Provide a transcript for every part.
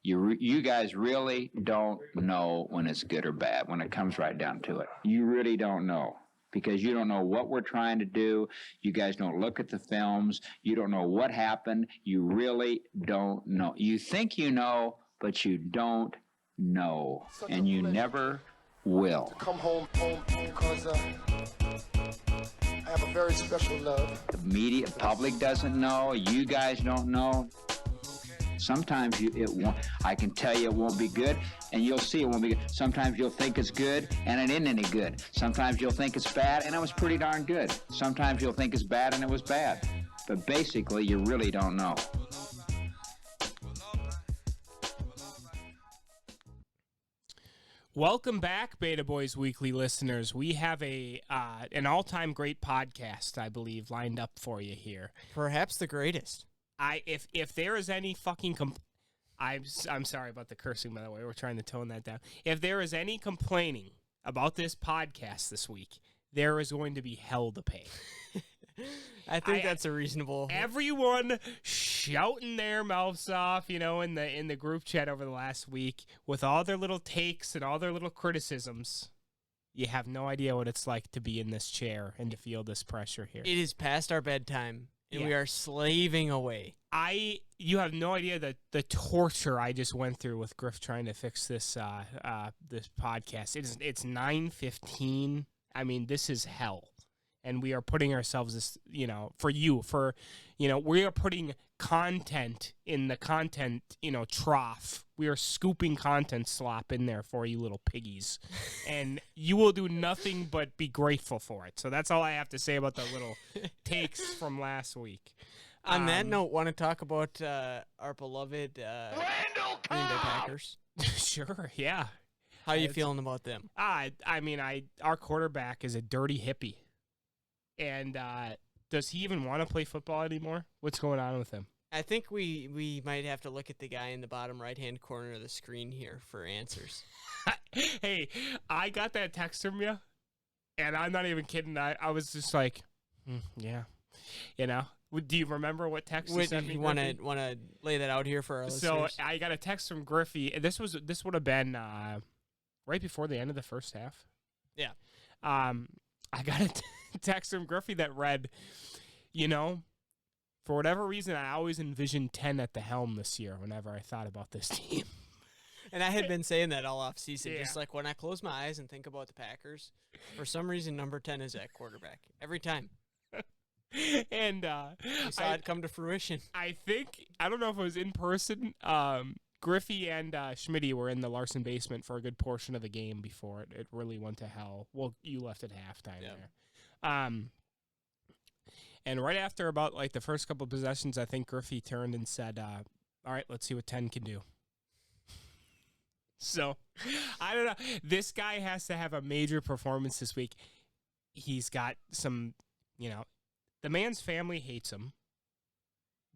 You guys really don't know when it's good or bad, when it comes right down to it. You really don't know. Because you don't know what we're trying to do. You guys don't look at the films. You don't know what happened. You really don't know. You think you know, but you don't know. And you never will. To come home because I have a very special love. The media, public doesn't know. You guys don't know. Sometimes it won't. I can tell you it won't be good, and you'll see it won't be good. Sometimes you'll think it's good, and it isn't any good. Sometimes you'll think it's bad, and it was pretty darn good. Sometimes you'll think it's bad, and it was bad. But basically, you really don't know. Welcome back, Beta Boys Weekly listeners. We have an all-time great podcast, I believe, lined up for you here. Perhaps the greatest. If there is any fucking I'm sorry about the cursing, by the way. We're trying to tone that down. If there is any complaining about this podcast this week, there is going to be hell to pay. I think that's a reasonable. Everyone shouting their mouths off, in the group chat over the last week with all their little takes and all their little criticisms. You have no idea what it's like to be in this chair and to feel this pressure here. It is past our bedtime. And we are slaving away. You have no idea the torture I just went through with Griff trying to fix this this podcast. It's 9:15. I mean, this is hell. And we are putting ourselves we are putting content in the content, trough. We are scooping content slop in there for you little piggies. And you will do nothing but be grateful for it. So that's all I have to say about the little takes from last week. On that note, want to talk about our beloved Green Bay Packers? Sure, yeah. How are you feeling about them? Our quarterback is a dirty hippie. And does he even want to play football anymore? What's going on with him? I think we might have to look at the guy in the bottom right-hand corner of the screen here for answers. Hey, I got that text from you, and I'm not even kidding. I was just like, yeah. Do you remember what text you sent me? You want to lay that out here for our listeners? So I got a text from Griffey. This would have been right before the end of the first half. Yeah. I got a text from Griffey that read, for whatever reason, I always envisioned 10 at the helm this year whenever I thought about this team. And I had been saying that all off season. Yeah. Just like when I close my eyes and think about the Packers, for some reason, number 10 is at quarterback. Every time. And we saw it come to fruition. I don't know if it was in person. Griffey and Schmitty were in the Larson basement for a good portion of the game before it really went to hell. Well, you left at halftime there. And right after about like the first couple of possessions, I think Griffey turned and said, all right, let's see what 10 can do. So, I don't know. This guy has to have a major performance this week. He's got some, the man's family hates him.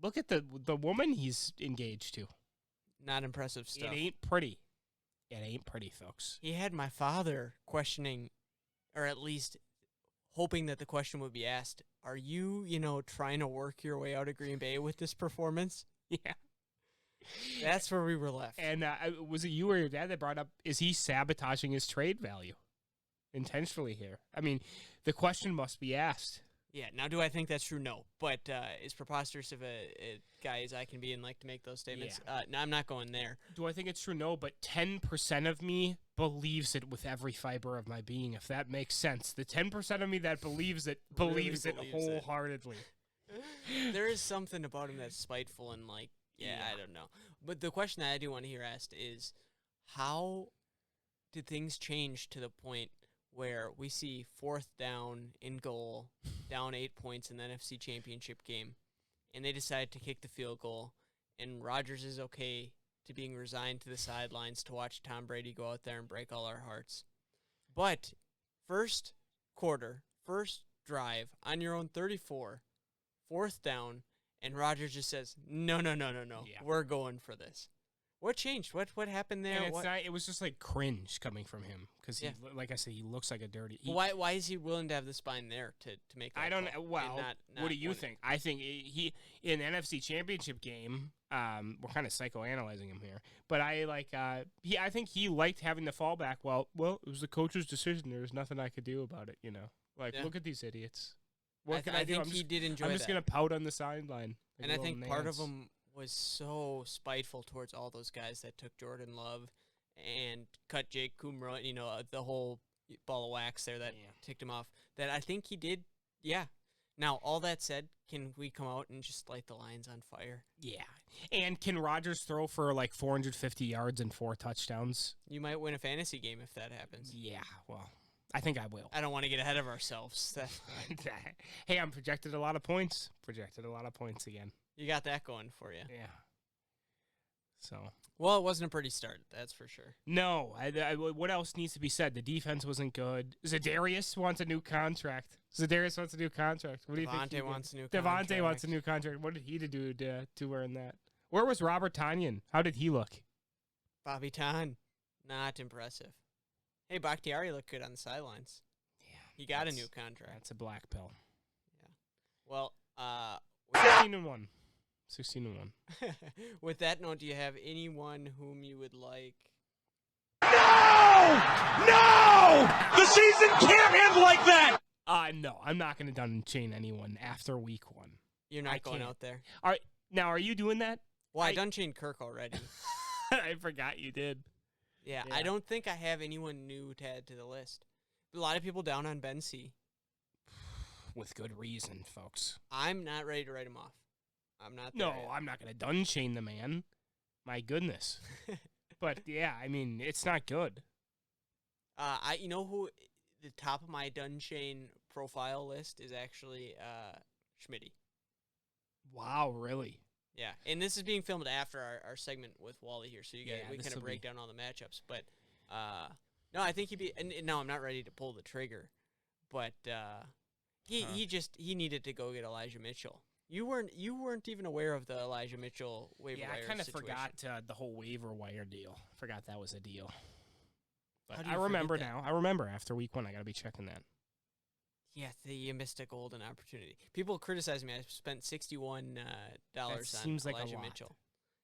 Look at the woman he's engaged to. Not impressive stuff. It ain't pretty. It ain't pretty, folks. He had my father questioning, or at least hoping that the question would be asked, are you, trying to work your way out of Green Bay with this performance? Yeah. That's where we were left. And was it you or your dad that brought up, is he sabotaging his trade value intentionally here? I mean, the question must be asked. Yeah, now do I think that's true? No. But as preposterous of a guy as I can be and like to make those statements, no, I'm not going there. Do I think it's true? No, but 10% of me believes it with every fiber of my being, if that makes sense. The 10% of me that believes it wholeheartedly. There is something about him that's spiteful and I don't know. But the question that I do want to hear asked is, how did things change to the point where we see 4th down in goal, down 8 points in the NFC Championship game, and they decide to kick the field goal, and Rodgers is okay to being resigned to the sidelines to watch Tom Brady go out there and break all our hearts. But first quarter, first drive, on your own 34, 4th down, and Rodgers just says, no, we're going for this. What changed? What happened there? And it was just like cringe coming from him because, like I said, he looks like a dirty. Why is he willing to have the spine there to make? That I don't know. call Well, what do you think? I think he in the NFC Championship game We're kind of psychoanalyzing him here, but I think he liked having the fallback. Well, it was the coach's decision. There was nothing I could do about it. Yeah. Look at these idiots. What can I I do? think he did enjoy I'm just that. gonna pout on the sideline. And I think part of him was so spiteful towards all those guys that took Jordan Love and cut Jake Kumra, the whole ball of wax there that ticked him off, that I think he did, yeah. Now, all that said, can we come out and just light the Lions on fire? Yeah. And can Rodgers throw for like 450 yards and 4 touchdowns? You might win a fantasy game if that happens. Yeah, well, I think I will. I don't want to get ahead of ourselves. Hey, I'm projected a lot of points. Again. You got that going for you. Yeah. So. Well, it wasn't a pretty start, that's for sure. No. What else needs to be said? The defense wasn't good. Zadarius wants a new contract. What do you think? Devontae wants a new contract. contract. Wants a new contract. What did he do to earn that? Where was Robert Tonyan? How did he look? Bobby Tan, not impressive. Hey, Bakhtiari looked good on the sidelines. Yeah. He got a new contract. That's a black pill. Yeah. Well, 16-1. 16-1. With that note, do you have anyone whom you would like? No! The season can't end like that! No, I'm not going to dun-chain anyone after week 1. You're not going out there? Are you doing that? Well, I dun-chained Kirk already. I forgot you did. Yeah, I don't think I have anyone new to add to the list. A lot of people down on Ben C. With good reason, folks. I'm not ready to write him off. I'm not. No, I'm not going to dun-chain the man. My goodness. But, yeah, I mean, it's not good. You know who the top of my dun-chain profile list is actually Schmitty. Wow, really? Yeah, and this is being filmed after our segment with Wally here, so we kind of break down all the matchups. But no, I think he'd be. And no, I'm not ready to pull the trigger, but he needed to go get Elijah Mitchell. You weren't even aware of the Elijah Mitchell waiver wire. Yeah, I kind of situation. forgot the whole waiver wire deal. Forgot that was a deal. But I remember now. I remember after week 1, I got to be checking that. Yeah, you missed a golden opportunity. People criticize me. I spent $61 on Elijah Mitchell.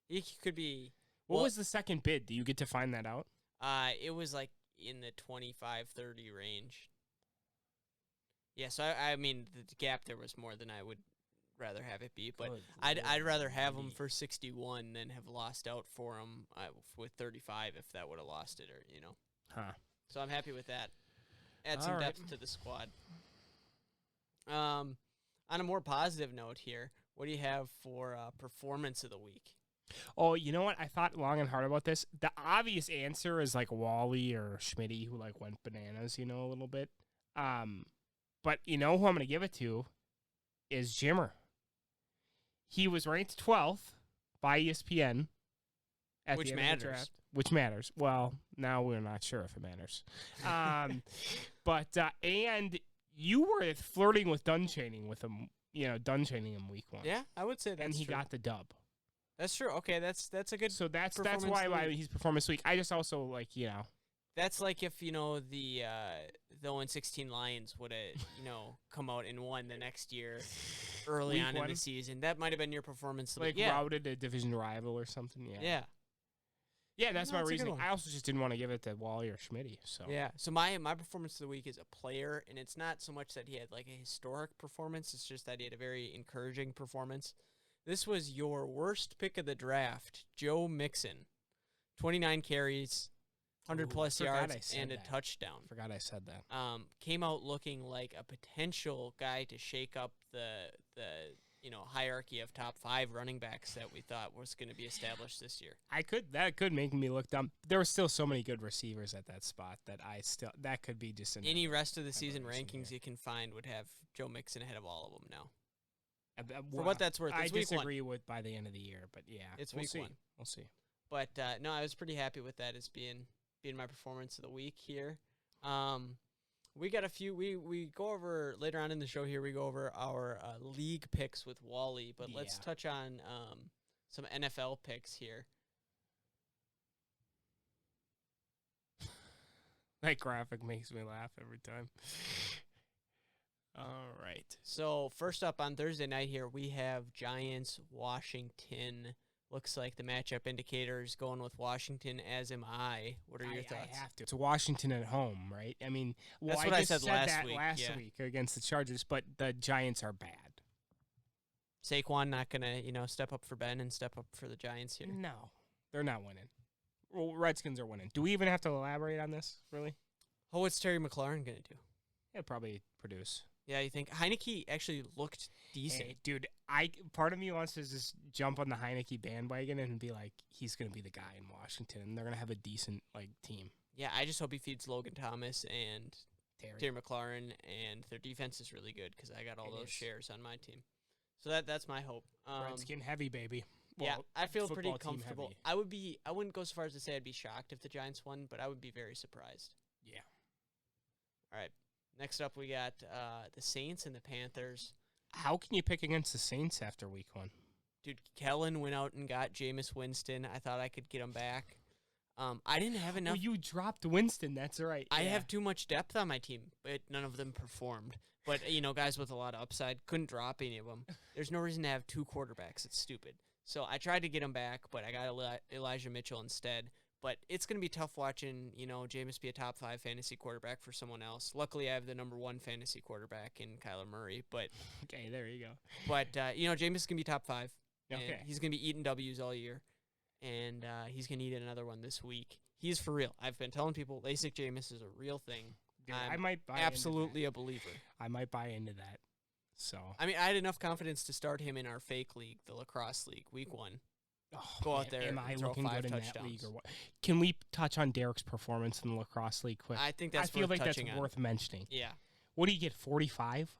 He could be. What was the second bid? Do you get to find that out? It was like in the 25-30 range. Yeah, so I mean the gap there was more than I would rather have it be, but I'd rather have him for 61 than have lost out for him with 35 if that would have lost it, or Huh. So I'm happy with that. Add some depth to the squad. On a more positive note here, what do you have for performance of the week? Oh, you know what? I thought long and hard about this. The obvious answer is like Wally or Schmitty, who like went bananas, a little bit. But you know who I'm going to give it to is Jimmer. He was ranked 12th by ESPN at the end of the draft. Which matters. Well, now we're not sure if it matters. But and you were flirting with dun-chaining with him, dun-chaining him week 1. Yeah, I would say that's and he true. got the dub. That's true. Okay, that's a good. So that's why he's performance week. I just also That's like if the 0-16 Lions would have come out and won the next year early Week on 1? in the season. That might have been your performance. Routed a division rival or something. Yeah. Yeah, that's my reasoning. I also just didn't want to give it to Wally or Schmitty. So yeah. So my performance of the week is a player, and it's not so much that he had like a historic performance. It's just that he had a very encouraging performance. This was your worst pick of the draft, Joe Mixon. 29 carries, 100-plus yards, and a touchdown. Forgot I said that. Came out looking like a potential guy to shake up the hierarchy of top 5 running backs that we thought was going to be established this year. That could make me look dumb. There were still so many good receivers at that spot that could be just any rest of the season rankings you can find would have Joe Mixon ahead of all of them now. For what that's worth, it's I week disagree 1. with by the end of the year, but yeah, it's we'll week see. 1. We'll see. But no, I was pretty happy with that as being my performance of the week here. We got a few. We go over later on in the show here. We go over our league picks with Wally, but let's touch on some NFL picks here. That graphic makes me laugh every time. All right. So first up on Thursday night here, we have Giants, Washington. Looks like the matchup indicator is going with Washington, as am I. What are your thoughts? I have to. It's Washington at home, right? I mean, well, That's what I just said last that week, last yeah. week against the Chargers, but the Giants are bad. Saquon not going to, step up for Ben and step up for the Giants here. No, they're not winning. Well, Redskins are winning. Do we even have to elaborate on this, really? Oh, what's Terry McLaurin going to do? He'll probably produce. Yeah, you think Heineke actually looked decent? Hey, dude, part of me wants to just jump on the Heineke bandwagon and be like, he's going to be the guy in Washington. And they're going to have a decent team. Yeah, I just hope he feeds Logan Thomas and Terry McLaurin, and their defense is really good because I got all those shares on my team. So that's my hope. Redskin heavy, baby. Yeah, Well, I feel pretty football team comfortable. heavy. I wouldn't go so far as to say I'd be shocked if the Giants won, but I would be very surprised. Yeah. All right. Next up, we got the Saints and the Panthers. How can you pick against the Saints after week 1? Dude, Kellen went out and got Jameis Winston. I thought I could get him back. I didn't have enough. Oh, you dropped Winston. That's right. I have too much depth on my team, but none of them performed. But, guys with a lot of upside, couldn't drop any of them. There's no reason to have 2 quarterbacks. It's stupid. So I tried to get him back, but I got Elijah Mitchell instead. But it's going to be tough watching, Jameis be a top 5 fantasy quarterback for someone else. Luckily, I have the number 1 fantasy quarterback in Kyler Murray. But okay, there you go. But, Jameis is going to be top 5. Okay. He's going to be eating W's all year. And he's going to eat another one this week. He's for real. I've been telling people LASIK Jameis is a real thing. Dude, I'm I might buy absolutely a believer. I might buy into that. So I mean, I had enough confidence to start him in our fake league, the lacrosse league, week 1. Go out there Am and I throw looking 5 good in touchdowns. that league or what? Can we touch on Derek's performance in the lacrosse league quick? I think that's I feel worth like that's touching on. worth mentioning. Yeah, What do you get? 45?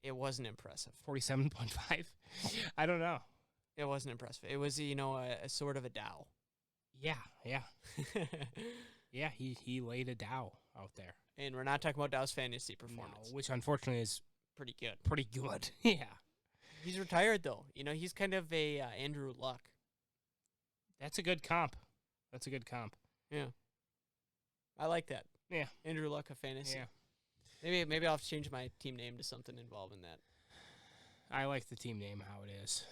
it wasn't impressive. 47.5? I don't know. It wasn't impressive. It was, a sort of a Dow. Yeah. Yeah, he laid a Dow out there. And we're not talking about Dow's fantasy performance. No, which unfortunately is Pretty good. pretty good. Yeah. He's retired, though. He's kind of a Andrew Luck. That's a good comp. Yeah. I like that. Yeah. Andrew Luck of fantasy. Yeah. Maybe I'll have to change my team name to something involving that. I like the team name how it is.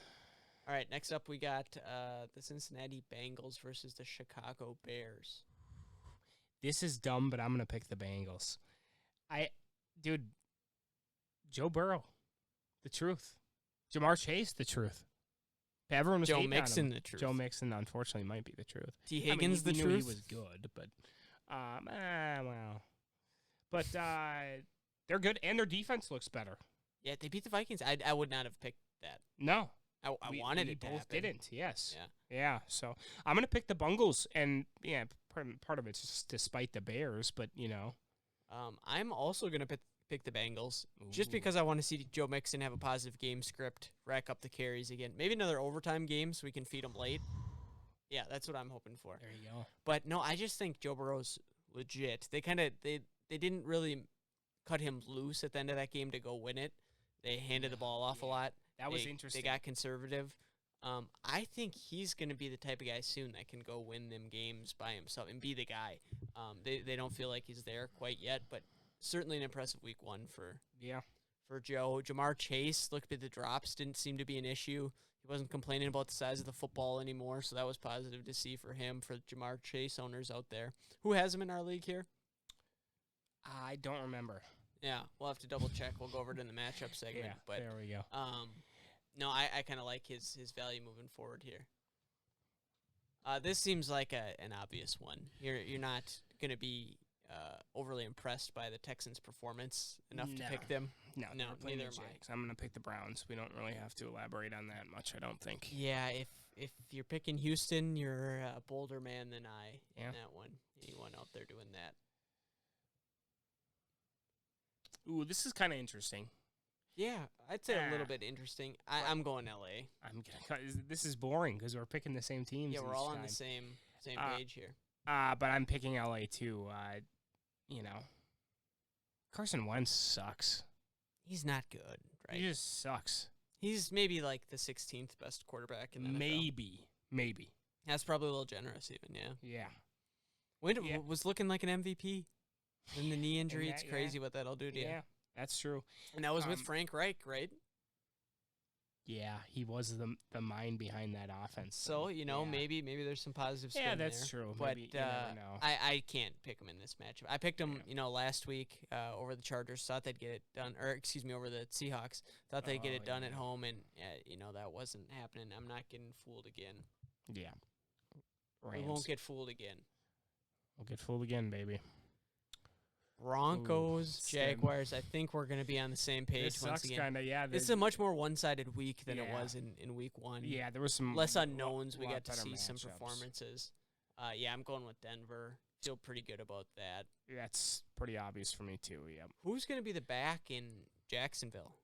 All right, next up we got the Cincinnati Bengals versus the Chicago Bears. This is dumb, but I'm going to pick the Bengals. Dude, Joe Burrow, the truth. Jamar Chase, the truth. Everyone was Joe hating on Mixon, him. the truth. Joe Mixon, unfortunately, might be the truth. T. Higgins, we the knew truth. he was good, but well. But they're good, and their defense looks better. Yeah, they beat the Vikings. I would not have picked that. No. I wanted it to both happen. didn't, yes. Yeah. So I'm going to pick the Bengals, and, part of it's just despite the Bears, but, I'm also going to pick the Bengals just Ooh. because I want to see Joe Mixon have a positive game script, rack up the carries again. Maybe another overtime game so we can feed him late. Yeah, that's what I'm hoping for. There you go. But no, I just think Joe Burrow's legit. They didn't really cut him loose at the end of that game to go win it. They handed the ball off a lot. That was interesting. They got conservative. I think he's going to be the type of guy soon that can go win them games by himself and be the guy. They don't feel like he's there quite yet, but certainly an impressive week 1 for Joe. Jamar Chase, looked at the drops, didn't seem to be an issue. He wasn't complaining about the size of the football anymore, so that was positive to see for him, for Jamar Chase owners out there. Who has him in our league here? I don't remember. Yeah, we'll have to double check. We'll go over it in the matchup segment. Yeah, but there we go. no, I kind of like his value moving forward here. This seems like an obvious one. You're not going to be overly impressed by the Texans' performance enough to pick them. No, No, they're playing neither the am I. Jags. I'm going to pick the Browns. We don't really have to elaborate on that much, I don't think. Yeah, if you're picking Houston, you're a bolder man than I Yeah. in that one. Anyone out there doing that? Ooh, this is kind of interesting. Yeah, I'd say a little bit interesting. I'm going LA. This is boring because we're picking the same teams. Yeah, we're each all on time. the same page here. But I'm picking LA too. Carson Wentz sucks. He's not good, right? He just sucks. He's maybe like the 16th best quarterback in the NFL. Maybe. That's probably a little generous, even. Yeah. Yeah. Wentz was looking like an MVP. Then the knee injury, that- it's crazy what that'll do to you. Yeah, that's true. And that was with Frank Reich, right? Yeah, he was the mind behind that offense. So yeah. maybe there's some positive spin Yeah, that's there. true. But Maybe you never know. I can't pick him in this matchup. I picked him, last week over the Chargers. Thought they'd get it done, or excuse me, over the Seahawks. Thought they'd get it done at home, and that wasn't happening. I'm not getting fooled again. Yeah, We won't get fooled again. We'll get fooled again, baby. Broncos, Ooh, Jaguars. I think we're going to be on the same page This once sucks again. kind of, yeah. This is a much more one-sided week than it Yeah. was in week 1. Yeah, there was some less unknowns. We lot got to better see some matchups. performances. I'm going with Denver. Feel pretty good about that. That's pretty obvious for me too. Yep. Who's going to be the back in Jacksonville?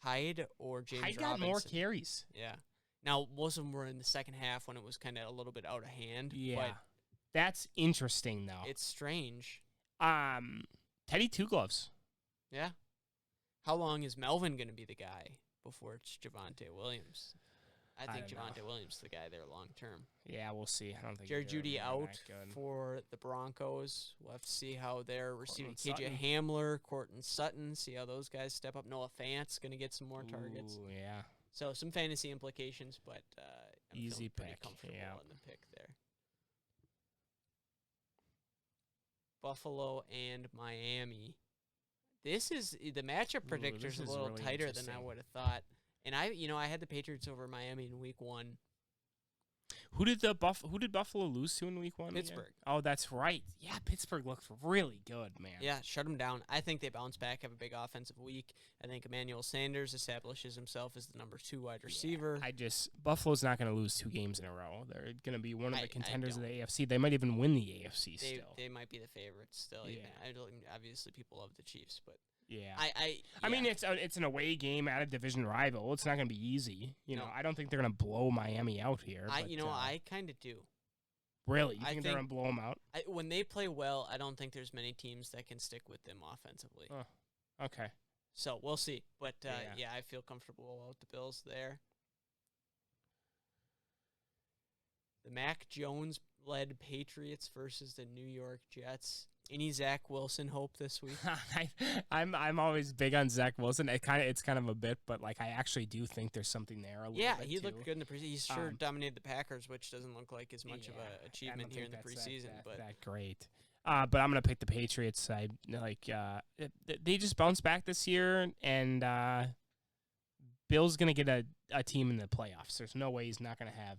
Hyde or James I got Robinson? more carries. Yeah. Now, most of them were in the second half when it was kind of a little bit out of hand. Yeah, But that's interesting though. it's strange. Teddy Two Gloves. Yeah. How long is Melvin going to be the guy before it's Javonte Williams? I think don't know. Javonte Williams is the guy there long term. Yeah, we'll see. I don't think Jerry they're Jeudy that out good. for the Broncos. We'll have to see how they're receiving KJ Sutton. Hamler, Courtland Sutton, see how those guys step up. Noah Fant's going to get some more targets. Ooh, yeah. So some fantasy implications, but I'm Easy feeling pretty pick, comfortable yeah. on the pick there. Buffalo and Miami. This is the matchup predictor's this a is little really tighter than I interesting. would have thought. And I had the Patriots over Miami in week 1. Who did Buffalo lose to in week 1? again? Pittsburgh. Oh, that's right. Yeah, Pittsburgh looked really good, man. Yeah, shut them down. I think they bounce back, have a big offensive week. I think Emmanuel Sanders establishes himself as the number 2 wide receiver. Buffalo's not going to lose 2 games in a row. They're going to be one of I the contenders of the don't. AFC. They might even win the AFC still. They might be the favorites still. Yeah. Even. Obviously, people love the Chiefs, but Yeah. I mean, yeah. it's an away game at a division rival. It's not going to be easy. No. I don't think they're going to blow Miami out here. I but, kind of do. really, you I think they're going think- to blow them out? When they play well, I don't think there's many teams that can stick with them offensively. Oh. Okay. So we'll see. But Yeah. I feel comfortable with the Bills there. The Mac Jones-led Patriots versus the New York Jets. Any Zach Wilson hope this week? I'm always big on Zach Wilson. It's kind of a bit, but I actually do think there's something there a little Yeah, bit he too. looked good in the preseason. He sure Um, dominated the Packers, which doesn't look like as much of Yeah, an I achievement don't here in think the that's preseason. that, but that great. But I'm gonna pick the Patriots. They just bounced back this year, and Bill's gonna get a team in the playoffs. There's no way he's not gonna have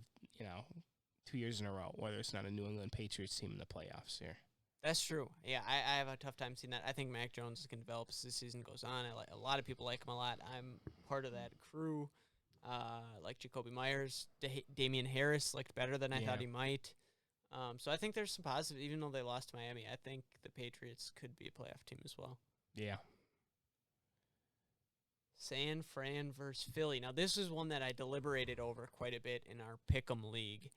2 years in a row, whether it's not a New England Patriots team in the playoffs here. that's true. Yeah, I have a tough time seeing that. I think Mac Jones is going to develop as the season goes on. A lot of people like him a lot. I'm part of that crew. Like Jacoby Myers, Damian Harris looked better than I thought he might. So I think there's some positive, even though they lost to Miami. I think the Patriots could be a playoff team as well. Yeah. San Fran versus Philly. Now, this is one that I deliberated over quite a bit in our Pick'em League.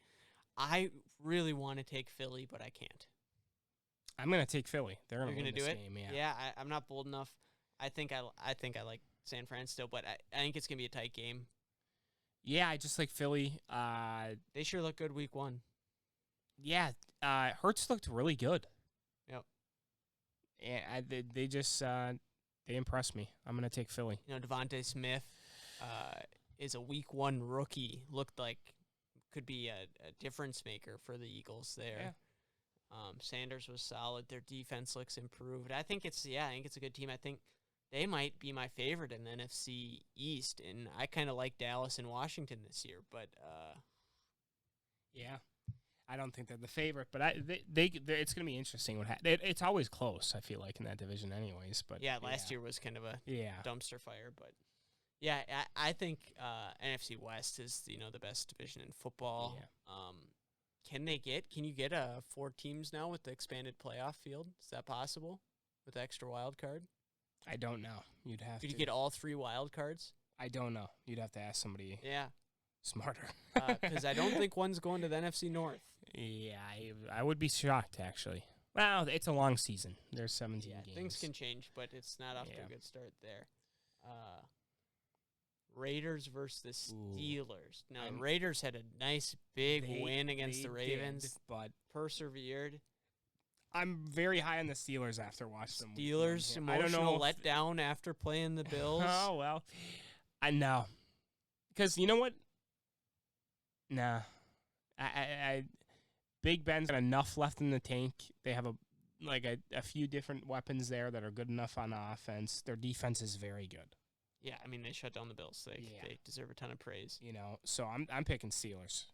I really want to take Philly, but I can't. I'm gonna take Philly. They're gonna You're win gonna this do it? game. Yeah, I'm not bold enough. I think I like San Fran still, but I think it's gonna be a tight game. Yeah, I just like Philly. They sure look good week 1. Yeah, Hurts looked really good. Yep. And they just they impressed me. I'm gonna take Philly. Devontae Smith is a week 1 rookie. Looked like could be a difference maker for the Eagles there. Yeah. Sanders was solid. Their defense looks improved. I think it's a good team. I think they might be my favorite in the NFC East, and I kind of like Dallas and Washington this year. But Yeah, I don't think they're the favorite, but it's gonna be interesting. It's always close. I feel like in that division, anyways. But last year was kind of a yeah, dumpster fire. But yeah, I think NFC West is the best division in football. Yeah. Can you get 4 teams now with the expanded playoff field? Is that possible with the extra wild card? I don't know. You'd have Could to you get all 3 wild cards? I don't know. You'd have to ask somebody Yeah, smarter. because I don't think one's going to the NFC North. Yeah, I would be shocked actually. Well, it's a long season. There's 17 Yeah, games. things can change, but it's not off to Yeah. a good start there. Raiders versus the Steelers. Now, the Raiders had a nice big win against the Ravens, did, but persevered. I'm very high on the Steelers after watching them. Steelers I don't know emotional if- letdown after playing the Bills. Oh well, I know. because you know what? Nah, Big Ben's got enough left in the tank. They have a few different weapons there that are good enough on offense. Their defense is very good. Yeah, I mean, they shut down the Bills. They deserve a ton of praise. You know, so I'm picking Steelers.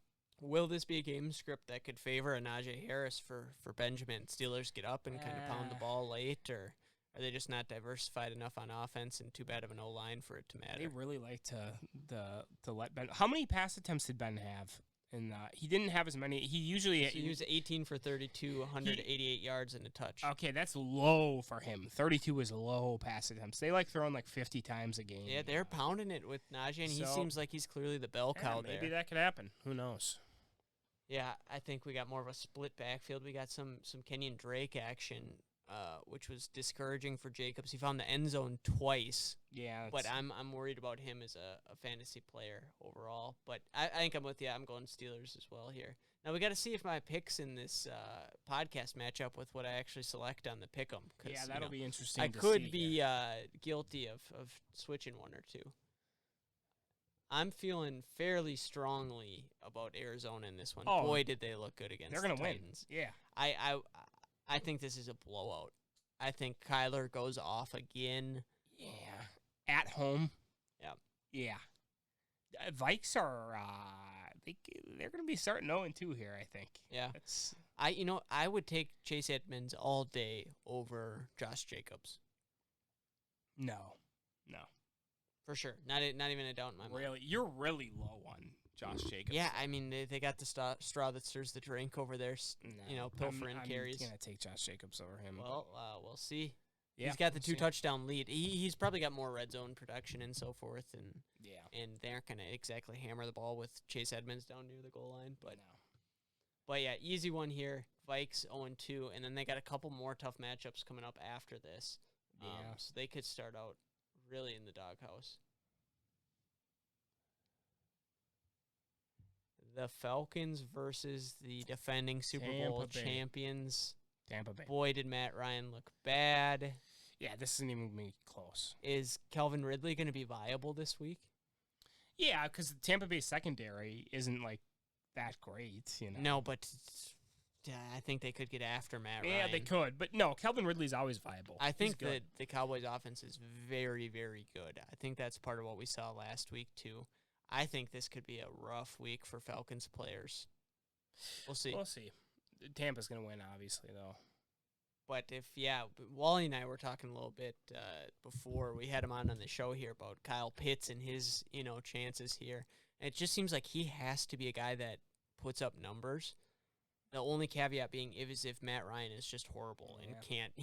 Will this be a game script that could favor a Najee Harris for Benjamin? Steelers get up and kind of pound the ball late, or are they just not diversified enough on offense and too bad of an O-line for it to matter? They really like to let Ben. How many pass attempts did Ben have? And he didn't have as many. He usually he was 18 for 32, 188 yards and a touch. Okay, that's low for him. 32 is low pass attempts. They like throwing like 50 times a game. Yeah, they're pounding it with Najee, and he seems like he's clearly the bell cow there. Maybe that could happen. Who knows? Yeah, I think we got more of a split backfield. We got some Kenyon Drake action, which was discouraging for Jacobs. He found the end zone twice. Yeah, but I'm worried about him as a fantasy player overall. But I think I'm with you. I'm going Steelers as well here. Now we got to see if my picks in this podcast match up with what I actually select on the pick'em. Yeah, that'll be interesting. I could be guilty of switching one or two. I'm feeling fairly strongly about Arizona in this one. Oh, boy, did they look good against they're gonna the Titans. win. Yeah, I think this is a blowout. I think Kyler goes off again. Yeah, at home. Yeah. Yeah. Vikes are they're going to be starting 0-2 here, I think. Yeah. I would take Chase Edmonds all day over Josh Jacobs. No. For sure. Not even a doubt in my mind. Really? You're really low on Josh Jacobs. Yeah, I mean, they got the straw that stirs the drink over there, pilfering carries. I'm going to take Josh Jacobs over him. Well, we'll see. Yeah, he's got the we'll see. 2-touchdown lead. He's probably got more red zone production and so forth, and they aren't going to exactly hammer the ball with Chase Edmonds down near the goal line. But yeah, easy one here. Vikes 0-2, and then they got a couple more tough matchups coming up after this. So they could start out really in the doghouse. The Falcons versus the defending Super Bowl champions. Tampa Bay. Boy, did Matt Ryan look bad. Yeah, this isn't even going to be close. Is Calvin Ridley going to be viable this week? Yeah, because the Tampa Bay secondary isn't, that great, No, but I think they could get after Matt Ryan. Yeah, they could. But no, Calvin Ridley's always viable. I think that the Cowboys' offense is very, very good. I think that's part of what we saw last week, too. I think this could be a rough week for Falcons players. We'll see. Tampa's going to win, obviously, though. But Wally and I were talking a little bit before we had him on the show here about Kyle Pitts and his, chances here. And it just seems like he has to be a guy that puts up numbers. The only caveat being if Matt Ryan is just horrible and can't,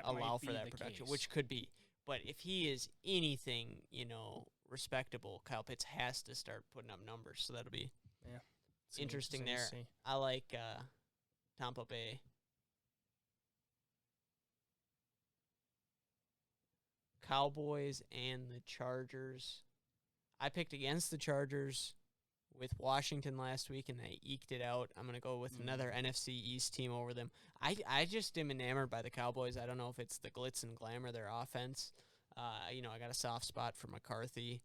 allow for that production, which could be. But if he is anything, respectable, Kyle Pitts has to start putting up numbers. So that'll be interesting there. I like Tampa Bay. Cowboys and the Chargers. I picked against the Chargers with Washington last week, and they eked it out. I'm going to go with another NFC East team over them. I just am enamored by the Cowboys. I don't know if it's the glitz and glamour of their offense. I got a soft spot for McCarthy.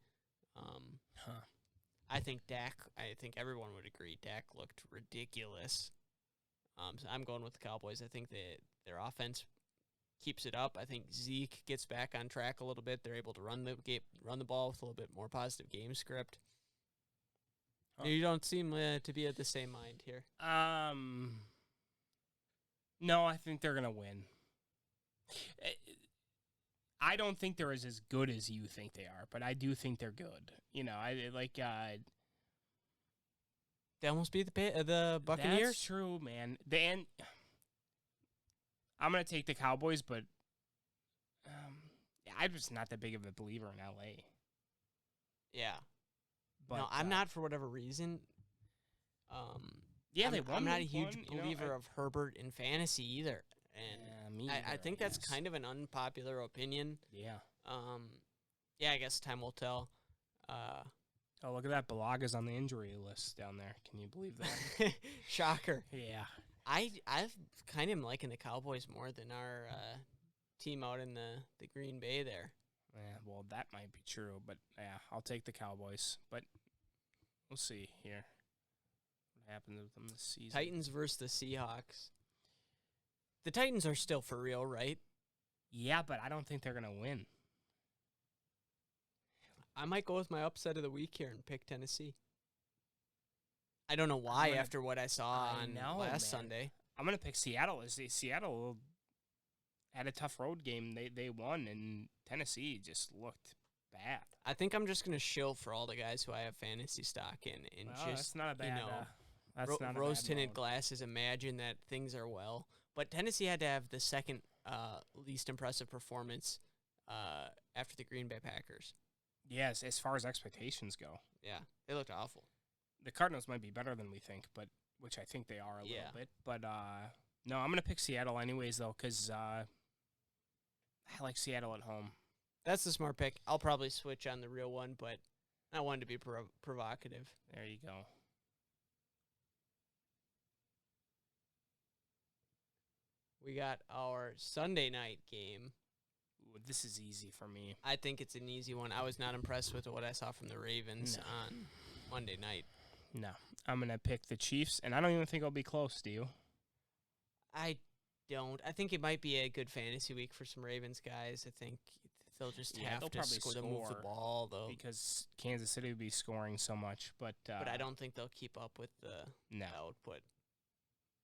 I think everyone would agree Dak looked ridiculous. So I'm going with the Cowboys. I think their offense keeps it up. I think Zeke gets back on track a little bit. They're able to run the ball with a little bit more positive game script. You don't seem to be of the same mind here. No, I think they're going to win. I don't think they're as good as you think they are, but I do think they're good. They almost beat the Buccaneers. That's true, man. I'm going to take the Cowboys, but I'm just not that big of a believer in LA. Yeah. But, no, I'm not for whatever reason. They won. I'm not a huge believer of Herbert in fantasy either. And I think that's kind of an unpopular opinion. Yeah. I guess time will tell. Look at that. Balaga's on the injury list down there. Can you believe that? Shocker. Yeah. I've kind of liking the Cowboys more than our team out in the Green Bay there. Yeah, well, that might be true, but yeah, I'll take the Cowboys. But we'll see here what happens with them this season. Titans versus the Seahawks. The Titans are still for real, right? Yeah, but I don't think they're gonna win. I might go with my upset of the week here and pick Tennessee. I don't know why after what I saw on last Sunday. I'm gonna pick Seattle. Seattle had a tough road game. They won, and Tennessee just looked bad. I think I'm just gonna shill for all the guys who I have fantasy stock in, and Well, just that's not a bad. That's not a rose bad tinted mode. glasses. Imagine that things are well, but Tennessee had to have the second least impressive performance after the Green Bay Packers. Yes, as far as expectations go, Yeah, they looked awful. the Cardinals might be better than we think, but which I think they are a little bit. But no, I'm gonna pick Seattle anyways though, because I like Seattle at home. That's the smart pick. I'll probably switch on the real one, but I wanted to be provocative. There you go. We got our Sunday night game. Ooh, this is easy for me. I think it's an easy one. I was not impressed with what I saw from the Ravens No. on Monday night. No, I'm gonna pick the Chiefs, and I don't even think it'll be close. Do you? I don't. I think it might be a good fantasy week for some Ravens guys. I think they'll just Yeah, have they'll to probably score. They'll move the score ball, though. Because Kansas City will be scoring so much, but I don't think they'll keep up with the No. output.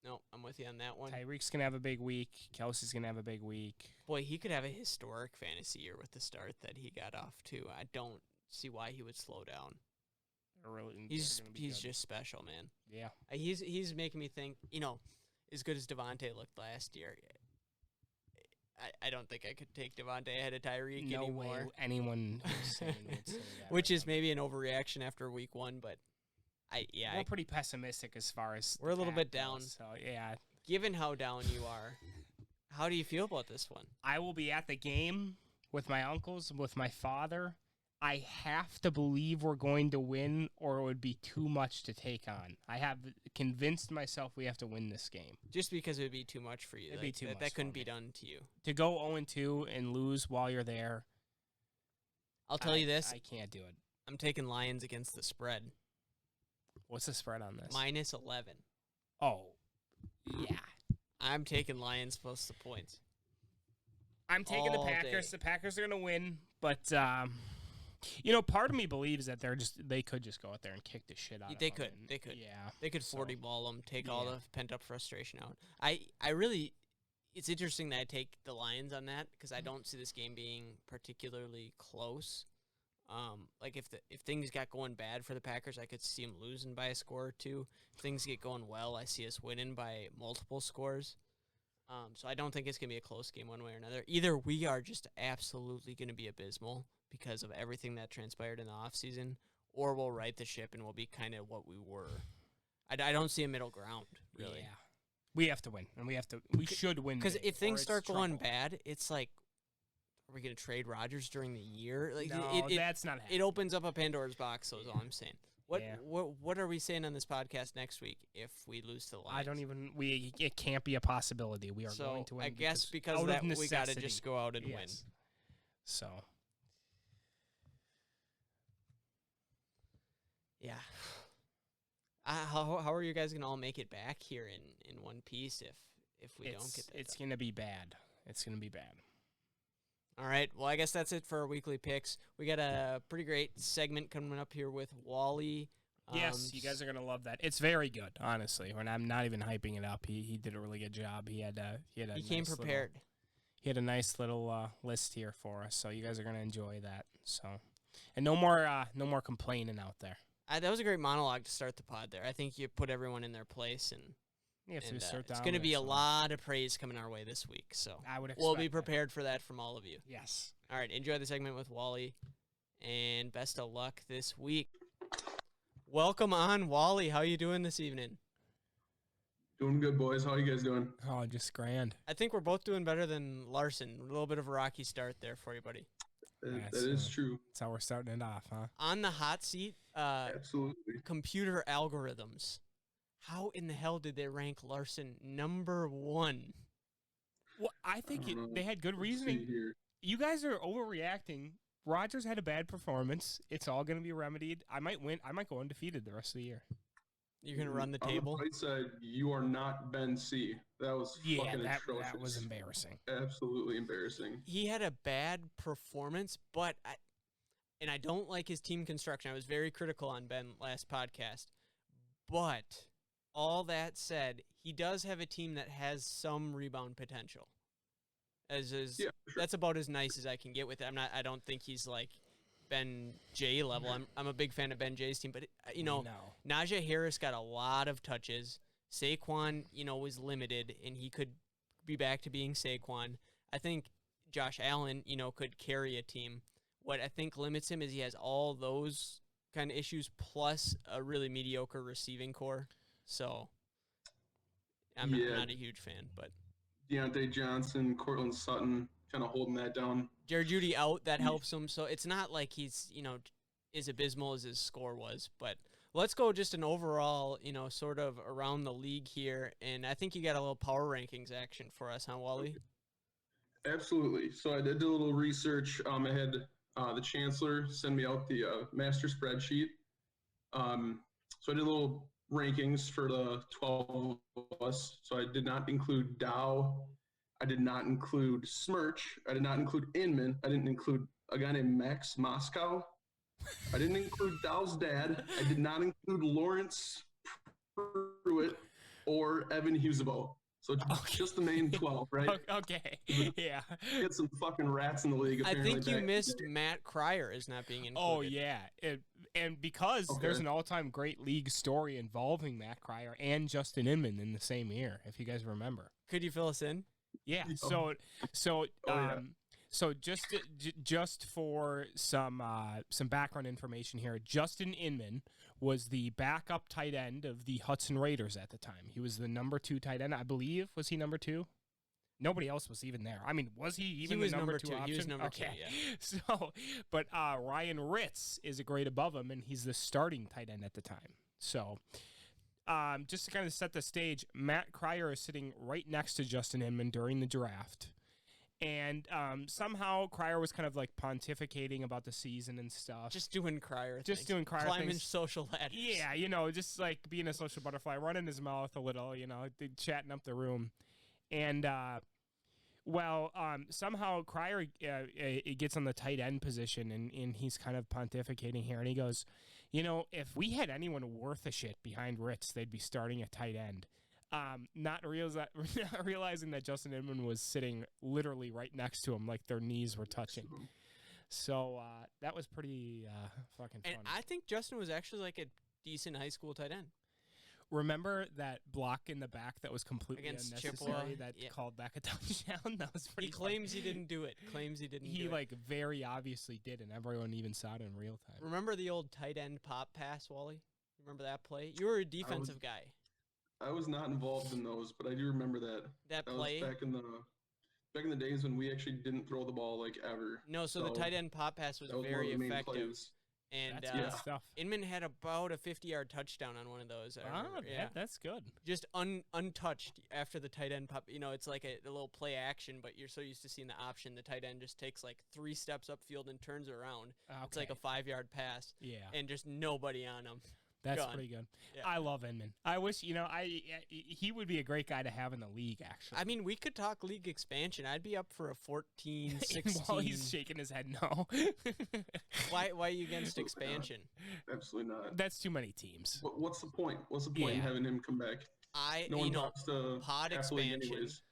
No, I'm with you on that one. Tyreek's gonna have a big week. Kelsey's gonna have a big week. Boy, he could have a historic fantasy year with the start that he got off to. I don't see why he would slow down. He's just special, man. Yeah. He's making me think. As good as Devontae looked last year, I don't think I could take Devontae ahead of Tyreek No anymore. way anyone insane would say that. Which right is now. maybe an overreaction after week one, but We're pretty pessimistic as far as We're a the little pack bit down. goes, so yeah, given how down you are, how do you feel about this one? I will be at the game with my uncles, with my father. I have to believe we're going to win, or it would be too much to take on. I have convinced myself we have to win this game. Just because it would be too much for you. It'd be too much That couldn't for be me. done to you. To go 0-2 and lose while you're there, I'll tell you this. I can't do it. I'm taking Lions against the spread. What's the spread on this? -11. Oh, yeah. I'm taking Lions plus the points. I'm taking the all Packers. day. The Packers are going to win, but part of me believes that they could just go out there and kick the shit out of They them. could. and- They could. Yeah. They could So, 40 ball them, take all yeah. the pent up frustration out. I really, it's interesting that I take the Lions on that because I don't see this game being particularly close. Like if things got going bad for the Packers, I could see them losing by a score or two. If things get going well, I see us winning by multiple scores. So I don't think it's gonna be a close game one way or another. Either we are just absolutely gonna be abysmal because of everything that transpired in the offseason, or we'll right the ship and we'll be kind of what we were. I don't see a middle ground, really. Yeah. We have to win, and we should win. Because big, if or things it's start going trouble. bad, it's like, are we going to trade Rodgers during the year? Like No, that's not happening. It opens up a Pandora's box, so is all I'm saying. Yeah. What are we saying on this podcast next week if we lose to the Lions? I don't even. It can't be a possibility. We are So going to win. I guess because out of that, we got to necessity. just go out and win. Yes. So Yeah. How are you guys going to all make it back here in one piece if we don't get that it's done? going to be bad. It's going to be bad. All right. Well, I guess that's it for our weekly picks. We got a pretty great segment coming up here with Wally. Yes, you guys are gonna love that. It's very good, honestly. When I'm not even hyping it up, he did a really good job. He came prepared. He had a nice little list here for us, so you guys are gonna enjoy that. So, and no more complaining out there. That was a great monologue to start the pod there. I think you put everyone in their place, and You have to assert it's going to dominance, be a so lot of praise coming our way this week. So I would we'll be expect that. prepared for that from all of you. Yes. All right, enjoy the segment with Wally, and best of luck this week. Welcome on, Wally. How you doing this evening? Doing good, boys. How you guys doing? Oh, just grand. I think we're both doing better than Larson. A little bit of a rocky start there for you, buddy. That That's, is true. That's how we're starting it off, huh? On the hot seat, Absolutely. computer algorithms. How in the hell did they rank Larson number one? Well, I think I don't know. they had good Let's see reasoning. here. you guys are overreacting. Rodgers had a bad performance. It's all going to be remedied. I might win. I might go undefeated the rest of the year. You're gonna run the On table. the bright side, you are not Ben C. That was fucking atrocious. That was embarrassing. Absolutely embarrassing. He had a bad performance, but I don't like his team construction. I was very critical on Ben last podcast. But all that said, he does have a team that has some rebound potential. Yeah, for sure. That's about as nice as I can get with it. I don't think he's like Ben J level. I'm a big fan of Ben J's team, but No. Najee Harris got a lot of touches. Saquon, was limited, and he could be back to being Saquon. I think Josh Allen, could carry a team. What I think limits him is he has all those kind of issues plus a really mediocre receiving core. So I'm not a huge fan, but Deontay Johnson, Cortland Sutton, kind of holding that down. Jared Judy out, that helps him. So it's not like he's, as abysmal as his score was. But let's go just an overall, sort of around the league here. And I think you got a little power rankings action for us, huh, Wally? Absolutely. So I did a little research. I had the chancellor send me out the master spreadsheet. So I did a little rankings for the 12 of us. So I did not include Dow. I did not include Smirch. I did not include Inman. I didn't include a guy named Max Moscow. I didn't include Dow's dad. I did not include Lawrence Pruitt or Evan Husebo. So just the main 12, right? Okay. Yeah. Get some fucking rats in the league. I think you back missed Matt Cryer as not being included. Oh, yeah. And because there's an all-time great league story involving Matt Cryer and Justin Inman in the same year, if you guys remember. Could you fill us in? Yeah. So just for some background information here, Justin Inman was the backup tight end of the Hudson Raiders at the time. He was the number 2 tight end, I believe. Was he number 2? Nobody else was even there. I mean, was he even the number 2 option? He was number 2, yeah. So, but Ryan Ritz is a grade above him, and he's the starting tight end at the time. So, just to kind of set the stage, Matt Cryer is sitting right next to Justin Inman during the draft. And somehow Cryer was kind of like pontificating about the season and stuff. Just doing Cryer things. Climbing things. Social ladders. Yeah, just like being a social butterfly, running his mouth a little, chatting up the room. And, somehow Cryer gets on the tight end position, and he's kind of pontificating here. And he goes, if we had anyone worth a shit behind Ritz, they'd be starting at tight end. Not realizing that Justin Inman was sitting literally right next to him, like their knees were touching. So that was pretty fucking funny. And I think Justin was actually like a decent high school tight end. Remember that block in the back that was completely Against unnecessary Chippewa? that Yeah. called back a touchdown? That was pretty He claims funny. he didn't do it. He like very obviously did, and everyone even saw it in real time. Remember the old tight end pop pass, Wally? Remember that play? You were a defensive guy. I was not involved in those, but I do remember that. That was play? back in the days when we actually didn't throw the ball like ever. No, so the tight end pop pass was that was one very of the main effective. plays. And That's good stuff. Inman had about a 50-yard touchdown on one of those. I remember. That's good. Just untouched after the tight end pop. It's like a little play action, but you're so used to seeing the option. The tight end just takes like 3 steps upfield and turns around. Okay. It's like a 5-yard pass. Yeah. And just nobody on him. That's Gone. pretty good. Yeah. I love Inman. I wish, he would be a great guy to have in the league, actually. I mean, we could talk league expansion. I'd be up for a 14, 16. While he's shaking his head no. Why are you against expansion? Absolutely not. That's too many teams. What's the point? What's the point in Yeah. having him come back? No one talks to pod athlete expansion, anyways.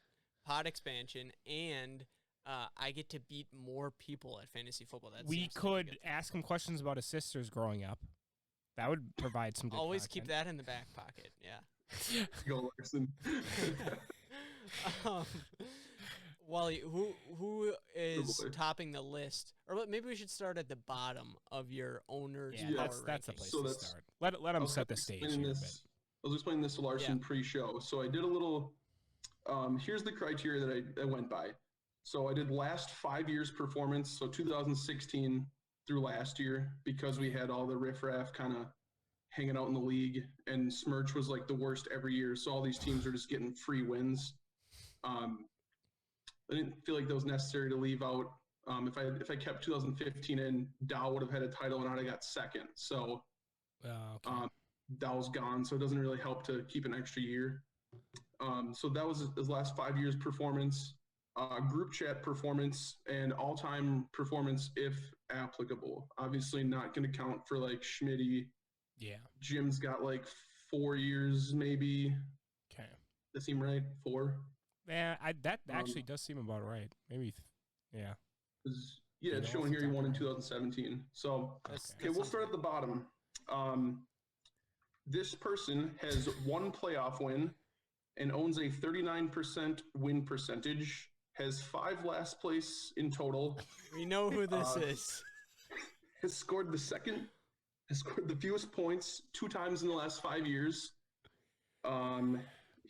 and I get to beat more people at fantasy football. We could ask him questions about his sisters growing up. That would provide some good always keep content. that in the back pocket. Yeah. Go Larson. Wally, who is boy. topping the list? Or maybe we should start at the bottom of your owner's Yeah, power that's the rankings. place So to that's- start. Let him I was set the explaining stage here a bit. I was explaining this to Larson pre-show. So I did a little. Here's the criteria that I went by. So I did last 5 years performance, so 2016 through last year, because we had all the riffraff kind of hanging out in the league, and Smirch was like the worst every year. So all these teams are just getting free wins. I didn't feel like that was necessary to leave out If I kept 2015 in, Dow would have had a title and I'd have got second. So Okay. Dow's gone, so it doesn't really help to keep an extra year. So that was his last 5 years performance, group chat performance, and all-time performance if applicable. Obviously not going to count for like Schmitty. Yeah. Jim's got like 4 years maybe. Okay. That seem right? 4? Yeah, that actually does seem about right. Maybe, yeah. Yeah, You it's know, showing off the here he top won of in my head. 2017. So, That's, okay, we'll start at the bottom. This person has 1 playoff win and owns a 39% win percentage, has 5 last place in total. We know who this is. Has scored the fewest points 2 times in the last 5 years.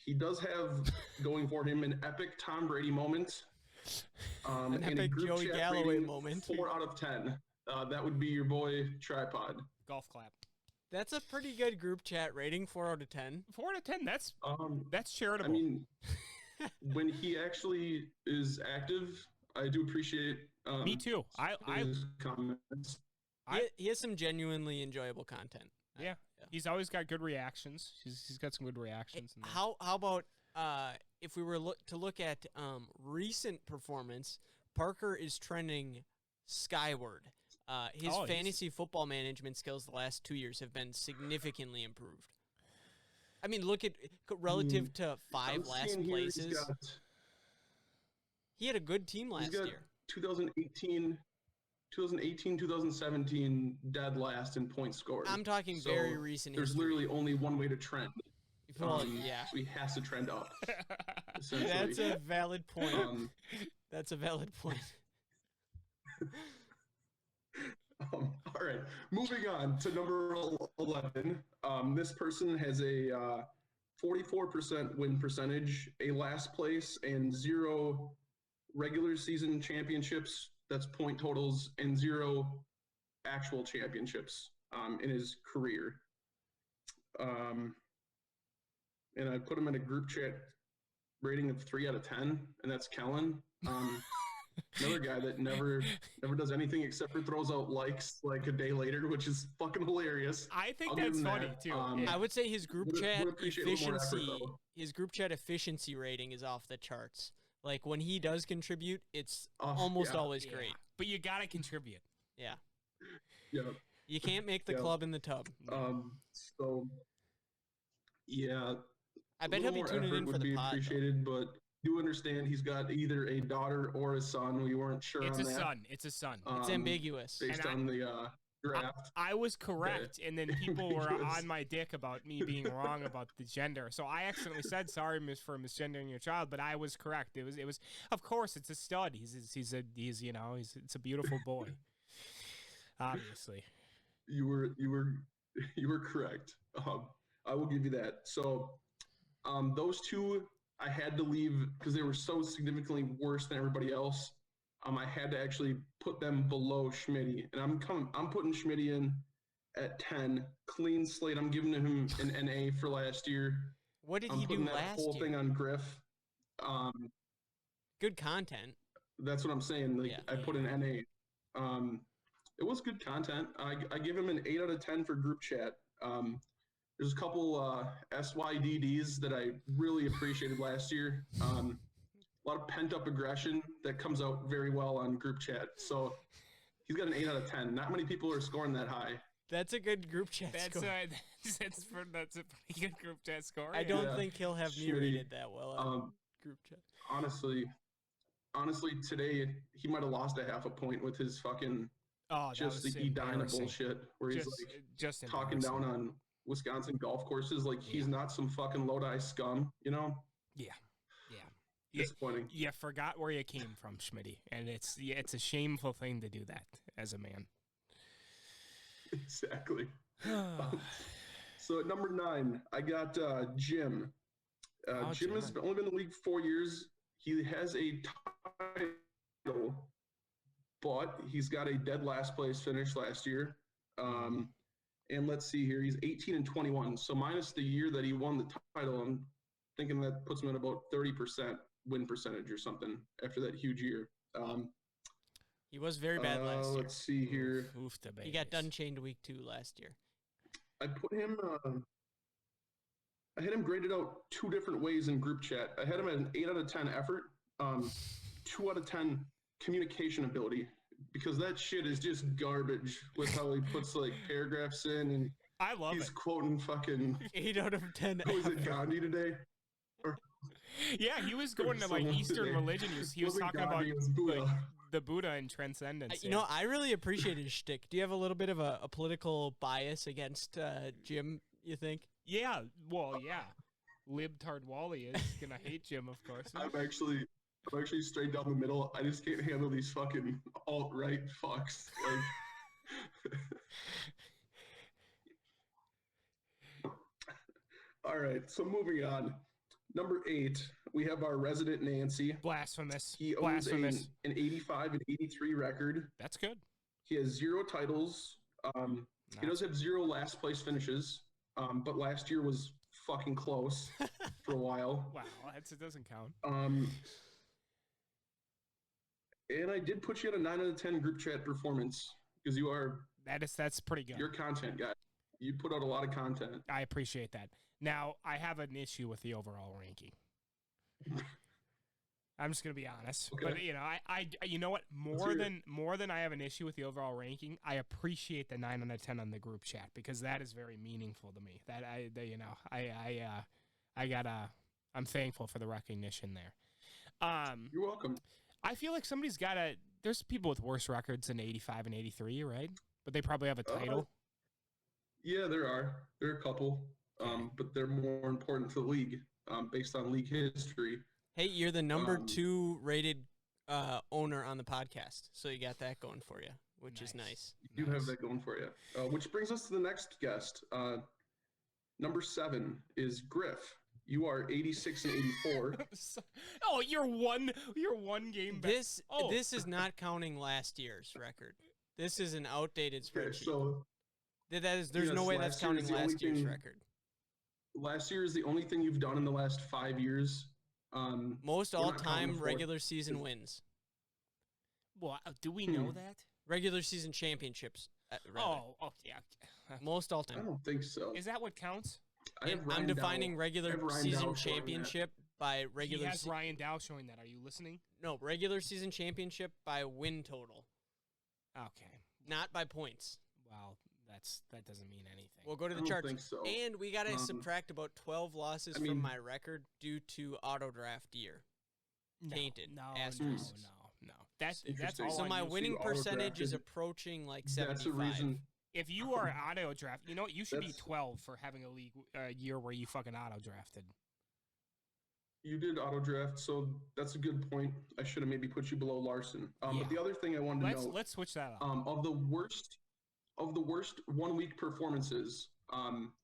He does have going for him an epic Tom Brady moment. An and a epic group Joey chat Galloway rating moment. 4 out of 10. That would be your boy Tripod. Golf clap. That's a pretty good group chat rating, 4 out of 10. 4 out of 10. That's charitable. I mean, when he actually is active, I do appreciate. Me too. His comments. He has some genuinely enjoyable content. Yeah. He's always got good reactions. He's got some good reactions. In there. How about if we were to look at recent performance, Parker is trending skyward. His fantasy football management skills the last 2 years have been significantly improved. I mean, look at relative to 5 last places. He had a good team last year. 2018, 2017 dead last in points scored. I'm talking very recent There's history. literally only one way to trend. Well, yeah. So he has to trend up. That's a valid point. That's a valid point. All right, moving on to number 11. This person has a 44% win percentage, a last place, and 0 regular season championships. That's point totals, and 0 actual championships in his career. And I put him in a group chat rating of 3 out of 10, and that's Kellen. Another guy that never does anything except for throws out likes like a day later, which is fucking hilarious. I think I'll give that's him funny that. too. I would say his group chat appreciate a little more effort, efficiency, though. his group chat efficiency rating is off the charts. Like when he does contribute, it's almost always great. But you gotta contribute. Yeah. Yeah. You can't make the club in the tub. So yeah, I bet he'll be tuning in for the pod. Appreciated, but you understand he's got either a daughter or a son. We weren't sure It's on a that. son. It's a son. It's ambiguous. Based on the draft. I was correct, and then people were Ambiguous. on my dick about me being wrong about the gender. So I accidentally said sorry, miss, for misgendering your child, but I was correct. It was. Of course, it's a stud. He's it's a beautiful boy. Obviously. You were correct. I will give you that. So those two I had to leave because they were so significantly worse than everybody else. I had to actually put them below Schmitty, and I'm putting Schmitty in at 10, clean slate. I'm giving him an NA for last year. What did I'm he do putting that last whole year? thing on Griff. Good content. That's what I'm saying. Like Yeah. I put an NA. It was good content. I give him an 8 out of 10 for group chat. There's a couple SYDDs that I really appreciated last year. A lot of pent-up aggression that comes out very well on group chat. So he's got an 8 out of 10. Not many people are scoring that high. That's a good group chat That's score. that's a pretty good group chat score. I don't Yeah. think he'll have me Schmitty. rated that well on group chat. Honestly, today he might have lost a half a point with his fucking just the Edina bullshit where he's like just talking down on Wisconsin golf courses like he's not some fucking Lodi scum, you know? Yeah. Disappointing. You forgot where you came from, Schmitty, and it's a shameful thing to do that as a man. Exactly. So at number 9, I got Jim. Jim has only been in the league 4 years. He has a title, but he's got a dead last place finish last year. And let's see here, he's 18 and 21. So minus the year that he won the title, I'm thinking that puts him at about 30% win percentage or something after that huge year. He was very bad last year. Let's see here. Oof, the He got babies. done chained week 2 last year. I put him. I had him graded out 2 different ways in group chat. I had him at an 8 out of 10 effort, 2 out of 10 communication ability, because that shit is just garbage with how he puts like paragraphs in, and I love he's it. quoting fucking 8 out of 10. who is it, Gandhi today? Yeah, he was going to like Someone Eastern today. religion. He was Wasn't talking about Gandhi, it was Buddha. like, the Buddha and transcendence. You know, I really appreciate his shtick. Do you have a little bit of a political bias against Jim, you think? Yeah, well, yeah. Libtard Wally is gonna hate Jim, of course. I'm actually straight down the middle. I just can't handle these fucking alt-right fucks. Like, all right, so moving on. Number 8, we have our resident Nancy. Blasphemous. He owns Blasphemous. an 85 and 83 record. That's good. He has 0 titles. He does have 0 last place finishes, but last year was fucking close for a while. Wow, it doesn't count. And I did put you at a 9 out of 10 group chat performance because That's pretty good. you're a content guy. You put out a lot of content. I appreciate that. Now, I have an issue with the overall ranking. I'm just gonna be honest, Okay. but you know what? More than I have an issue with the overall ranking, I appreciate the 9 out of 10 on the group chat because that is very meaningful to me. That I'm thankful for the recognition there. You're welcome. I feel like somebody's got to. There's people with worse records than 85 and 83, right? But they probably have a title. Yeah, there are a couple, but they're more important to the league based on league history. Hey, you're the number 2 rated owner on the podcast, so you got that going for you, which is nice. You do have that going for you. Which brings us to the next guest. Number 7 is Griff. You are 86 and 84. Oh, you're one game back. This is not counting last year's record. This is an outdated Okay, spreadsheet. so There's no way that's counting last year's record. Last year is the only thing you've done in the last 5 years. Most we're not counting all-time the fourth. regular season wins. Well, do we know that? Regular season championships. Rather. Oh, yeah. Most I all-time. don't think so. Is that what counts? I have I'm Ryan defining Dow. I regular have Ryan season Dow showing that. championship by He regular has Ryan Dow showing that. Are you listening? No, regular season championship by win total, Okay. not by points. Well, that doesn't mean anything. We'll go to I the don't charts. think so. And we got to subtract about 12 losses I mean- from my record due to auto draft year. Tainted. No, Asterisks. no. That's Interesting. all. So on my you. winning auto percentage is drafted. approaching like That's 75. a reason. If you are auto draft, you know what? You should be That's- 12 for having a league year where you fucking auto drafted. You did auto draft, so that's a good point. I should have maybe put you below Larson. Yeah. But the other thing I wanted to know, Let's switch that up. of the worst 1 week performances,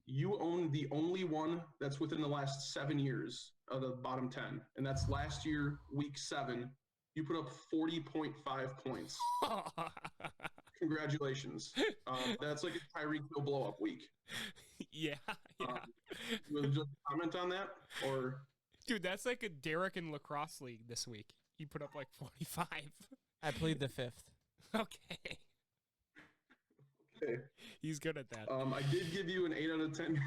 you own the only one that's within the last 7 years of the bottom 10, and that's last year, week 7. You put up 40.5 points. Congratulations. That's like a Tyreek Hill blow up week. yeah. Will you just comment on that, or? Dude, that's like a Derek in lacrosse league this week. He put up like 45. I plead the 5th. Okay. Okay. He's good at that. I did give you an 8 out of 10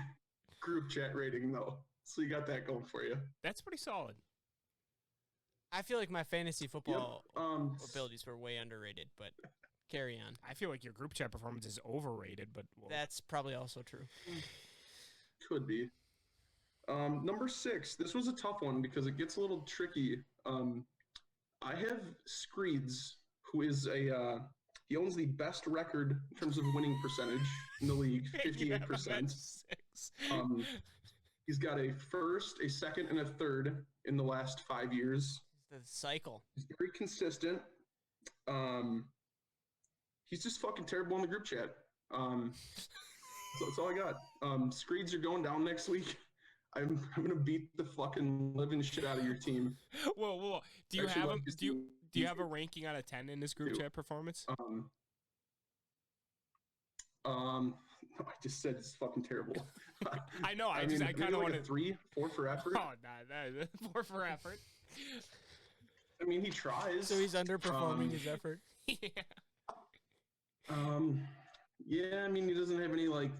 group chat rating though, so you got that going for you. That's pretty solid. I feel like my fantasy football Yep. abilities were way underrated, but carry on. I feel like your group chat performance is overrated, but That's probably also true. Could be. Number 6. This was a tough one because it gets a little tricky. I have Screeds, who is he owns the best record in terms of winning percentage in the league, 58%. He's got a first, a second, and a third in the last 5 years. The cycle. He's very consistent. He's just fucking terrible in the group chat. So that's all I got. Screeds are going down next week. I'm gonna beat the fucking living shit out of your team. Whoa. Do you Actually, have like him? his Do team. you have a ranking out of 10 in this group Do. chat performance? I just said it's fucking terrible. I know. I mean, kind maybe of like want a 3, 4 for effort. Oh, nah, 4 for effort. I mean, he tries. So he's underperforming his effort. Yeah. Yeah, I mean, he doesn't have any like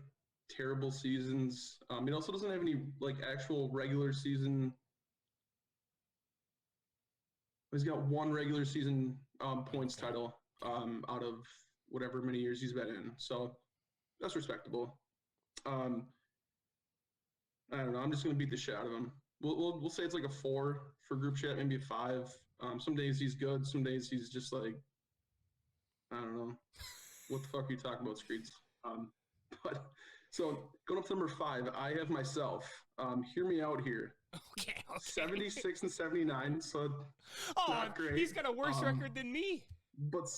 terrible seasons. He also doesn't have any like actual regular season. He's got one regular season points title out of whatever many years he's been in. So that's respectable. I don't know. I'm just gonna beat the shit out of him. We'll say it's like a 4 for group chat, maybe a 5. Some days he's good. Some days he's just like, I don't know. What the fuck are you talking about, Screeds? But so going up to number 5, I have myself. Hear me out here. Okay. 76 and 79. So not great. He's got a worse record than me. But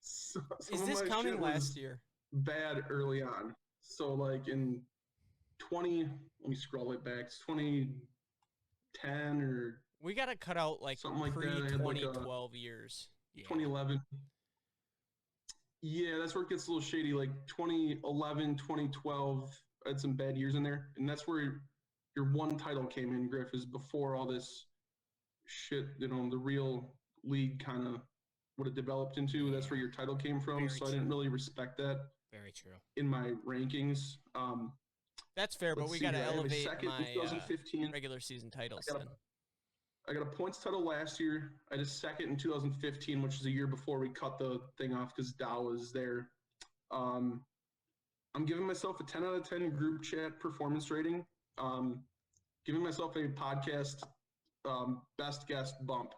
some Is of this my counting shit last was year? bad early on. So like in 20, let me scroll it back. It's 2010 or We got to cut out like something like that. I had, like, 2012 years. Yeah. 2011. Yeah, that's where it gets a little shady. Like 2011, 2012, I had some bad years in there. And that's where your one title came in, Griff, is before all this shit, the real league kind of what it developed into. That's where your title came from. Very so true. I didn't really respect that Very true. in my rankings. That's fair, but Let's we see got to here. I have a elevate second in my 2015. regular season titles I then. got a points title last year. I had a second in 2015, which is a year before we cut the thing off because Dow was there. I'm giving myself a 10 out of 10 group chat performance rating. Giving myself a podcast best guest bump.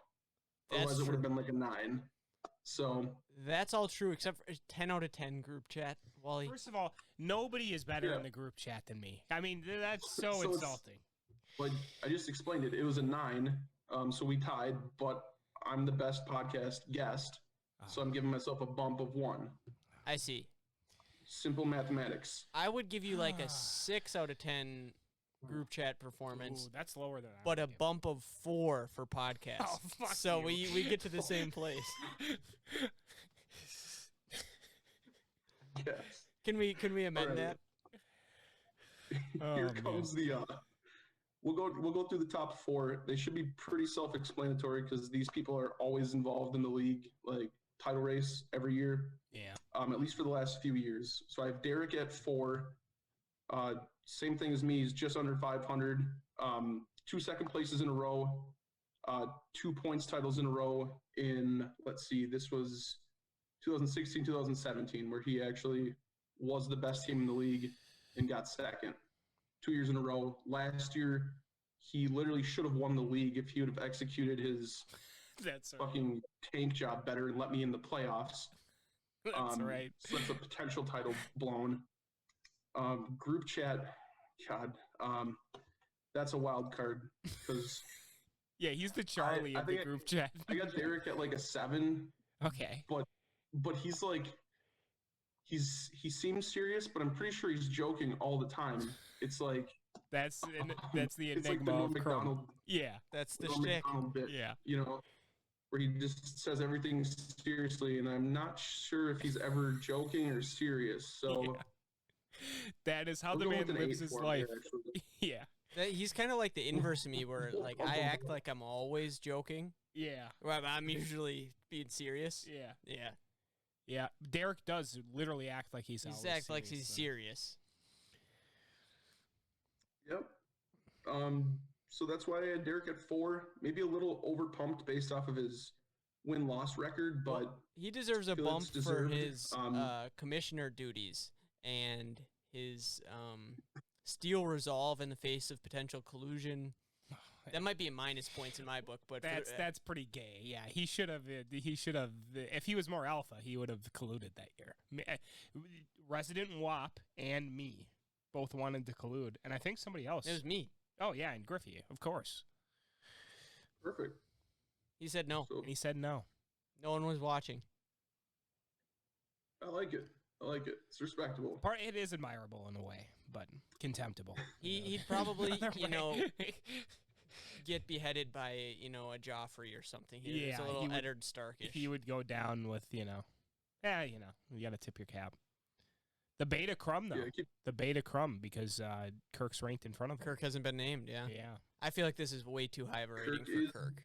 Otherwise, it would have been like a 9. So That's all true except for 10 out of 10 group chat, Wally. First of all, nobody is better Yeah. in the group chat than me. I mean, that's so So it's- insulting. like I just explained it. It was a 9. So we tied, but I'm the best podcast guest. So I'm giving myself a bump of 1. I see. Simple mathematics. I would give you like a 6 out of 10 group chat performance, Ooh, that's lower than I but would a give. bump of 4 for podcast. Oh, fuck so you. we get to the same place. Yes. Can we amend All right. that? Here Oh, comes the we'll go through the top 4. They should be pretty self-explanatory because these people are always involved in the league, like title race every year. Yeah. At least for the last few years. So I have Derek at 4. Same thing as me. He's just under 500. 2 second places in a row. 2 points titles in a row in, let's see, this was 2016, 2017, where he actually was the best team in the league and got second. 2 years in a row. Last year, he literally should have won the league if he would have executed his That's right. fucking tank job better and let me in the playoffs. That's right. So that's a potential title blown. Group chat, God, that's a wild card because Yeah, he's the Charlie I of the think group chat. I got Derek at like a 7, Okay. but he's like, he seems serious, but I'm pretty sure he's joking all the time. It's like That's the it's like enigma the of Norm Crumb. Macdonald, Yeah. That's the Norm shtick. Macdonald bit, Yeah. where he just says everything seriously, and I'm not sure if he's ever joking or serious. So Yeah. That is how I'm the going man with an lives 8 his for him life. there, actually. Yeah. He's kind of like the inverse of me, where like I act like I'm always joking, Yeah. where I'm usually being serious. Yeah. Yeah, Yeah. Derek does literally act like he's he always acts like serious, he's so. serious. Yep. So that's why I had Derek at 4. Maybe a little overpumped based off of his win-loss record, but He deserves a feel bump it's for deserved. his commissioner duties and his steel resolve in the face of potential collusion. That might be a minus points in my book, but That's pretty gay. Yeah, he should have. If he was more alpha, he would have colluded that year. Resident WAP and me both wanted to collude, and I think somebody else. it was me. Oh yeah, and Griffey, of course. perfect. He said no. So And he said no. No one was watching. I like it. It's respectable. It is admirable in a way, but contemptible. He'd probably Other way. get beheaded by a Joffrey or something. He was Yeah, a little he would- Eddard Starkish. He would go down with you got to tip your cap. The Beta Crumb though, Yeah, the Beta Crumb because Kirk's ranked in front of him. Kirk hasn't been named. Yeah. Yeah. I feel like this is way too high of a rating Kirk is- for Kirk.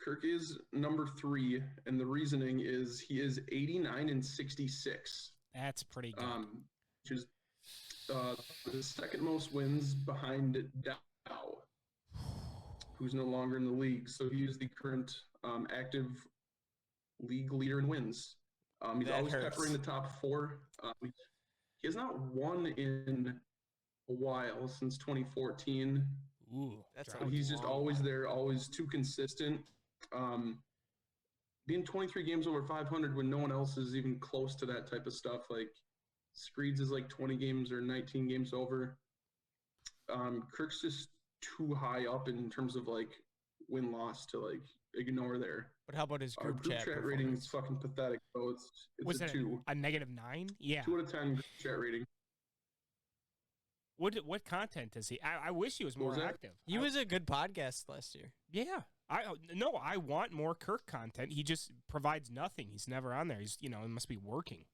Kirk is number 3, and the reasoning is he is 89-66. That's pretty good. Which is the second most wins behind Dow, who's no longer in the league. So he is the current active league leader in wins. He's That always hurts. peppering the top 4. He has not won in a while, since 2014. Ooh, That's drop. But he's just long always while. there, always too consistent. Being 23 games over 500 when no one else is even close to that type of stuff. Like Screeds is like 20 games or 19 games over. Kirk's just too high up in terms of like win-loss to like ignore there. But how about his Our group chat rating is performance? fucking pathetic. So it's Was a it 2. a -9? Yeah. 2 out of 10 group chat rating. What content is he? I wish he was What more was that? active. He was a good podcast last year. Yeah. I want more Kirk content. He just provides nothing. He's never on there. He's he must be working.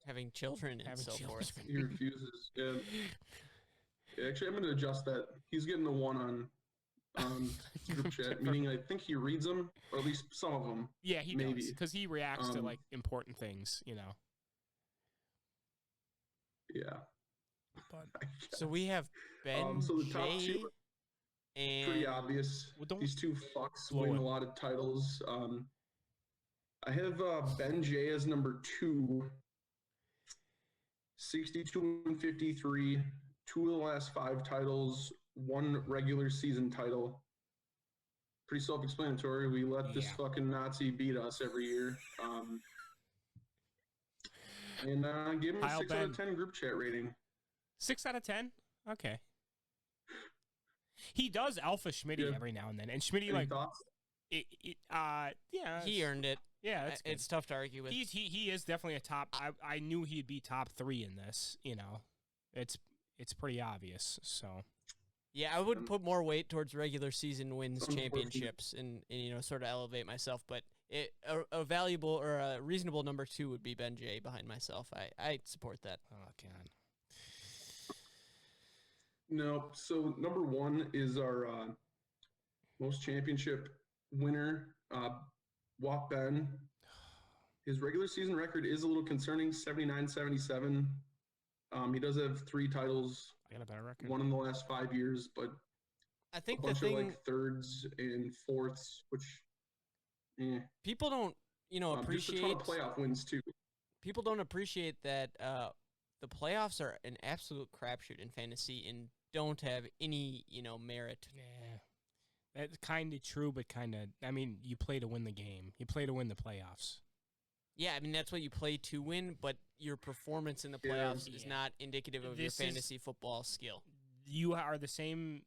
Having children and Having so forth. children. He refuses. Yeah. Actually, I'm going to adjust that. He's getting a 1 on group chat, meaning I think he reads them, or at least some of them. Yeah, he Maybe. does because he reacts to Um, like important things. Yeah. But So we have Ben So the top J 2 and pretty obvious. Well, don't These 2 fucks blow win it. a lot of titles. I have Ben J as number 2, 62-53, 2 of the last 5 titles, 1 regular season title. Pretty self-explanatory. We let this Yeah. fucking Nazi beat us every year. And give him a Kyle 6 out of Ben. 10 group chat rating. 6 out of 10. Okay. He does Alpha Schmitty Yeah. every now and then, and Schmitty Any like thoughts? yeah. he earned it. Yeah, that's good. It's tough to argue with. He is definitely a top. I knew he'd be top 3 in this. It's pretty obvious. So Yeah, I would put more weight towards regular season wins, Unfortunate. championships, and sort of elevate myself. But a valuable or a reasonable number 2 would be Ben J behind myself. I support that. oh god. No. So number 1 is our most championship winner, Wap Ben. His regular season record is a little concerning, 79-77. He does have 3 titles, I got a better record. 1 in the last 5 years, but I a think the bunch thing of like thirds and fourths, which people don't just a ton appreciate. of playoff wins too. People don't appreciate that the playoffs are an absolute crapshoot in fantasy and don't have any merit. Yeah. That's kind of true, but kind of. I mean, you play to win the game. You play to win the playoffs. Yeah, I mean that's what you play to win, but your performance in the Yeah. playoffs is Yeah. not indicative of This your is- fantasy football skill. You are the same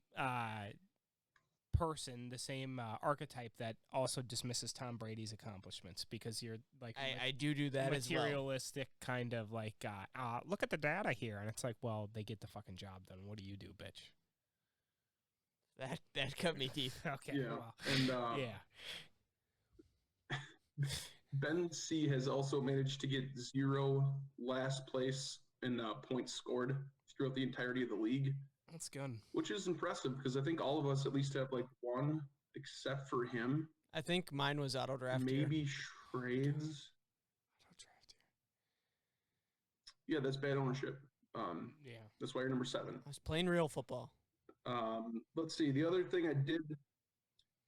person, the same archetype that also dismisses Tom Brady's accomplishments because you're like I do that as well. materialistic kind of like look at the data here, and it's like, well, they get the fucking job done. What do you do, bitch? That cut me deep. Okay, Yeah, well, and yeah. Ben C has also managed to get 0 last place in points scored throughout the entirety of the league, That's good. which is impressive because I think all of us at least have like 1, except for him. I think mine was auto draft. Maybe Trades. Yeah, that's bad ownership. Yeah. That's why you're number 7. I was playing real football. Let's see. The other thing I did.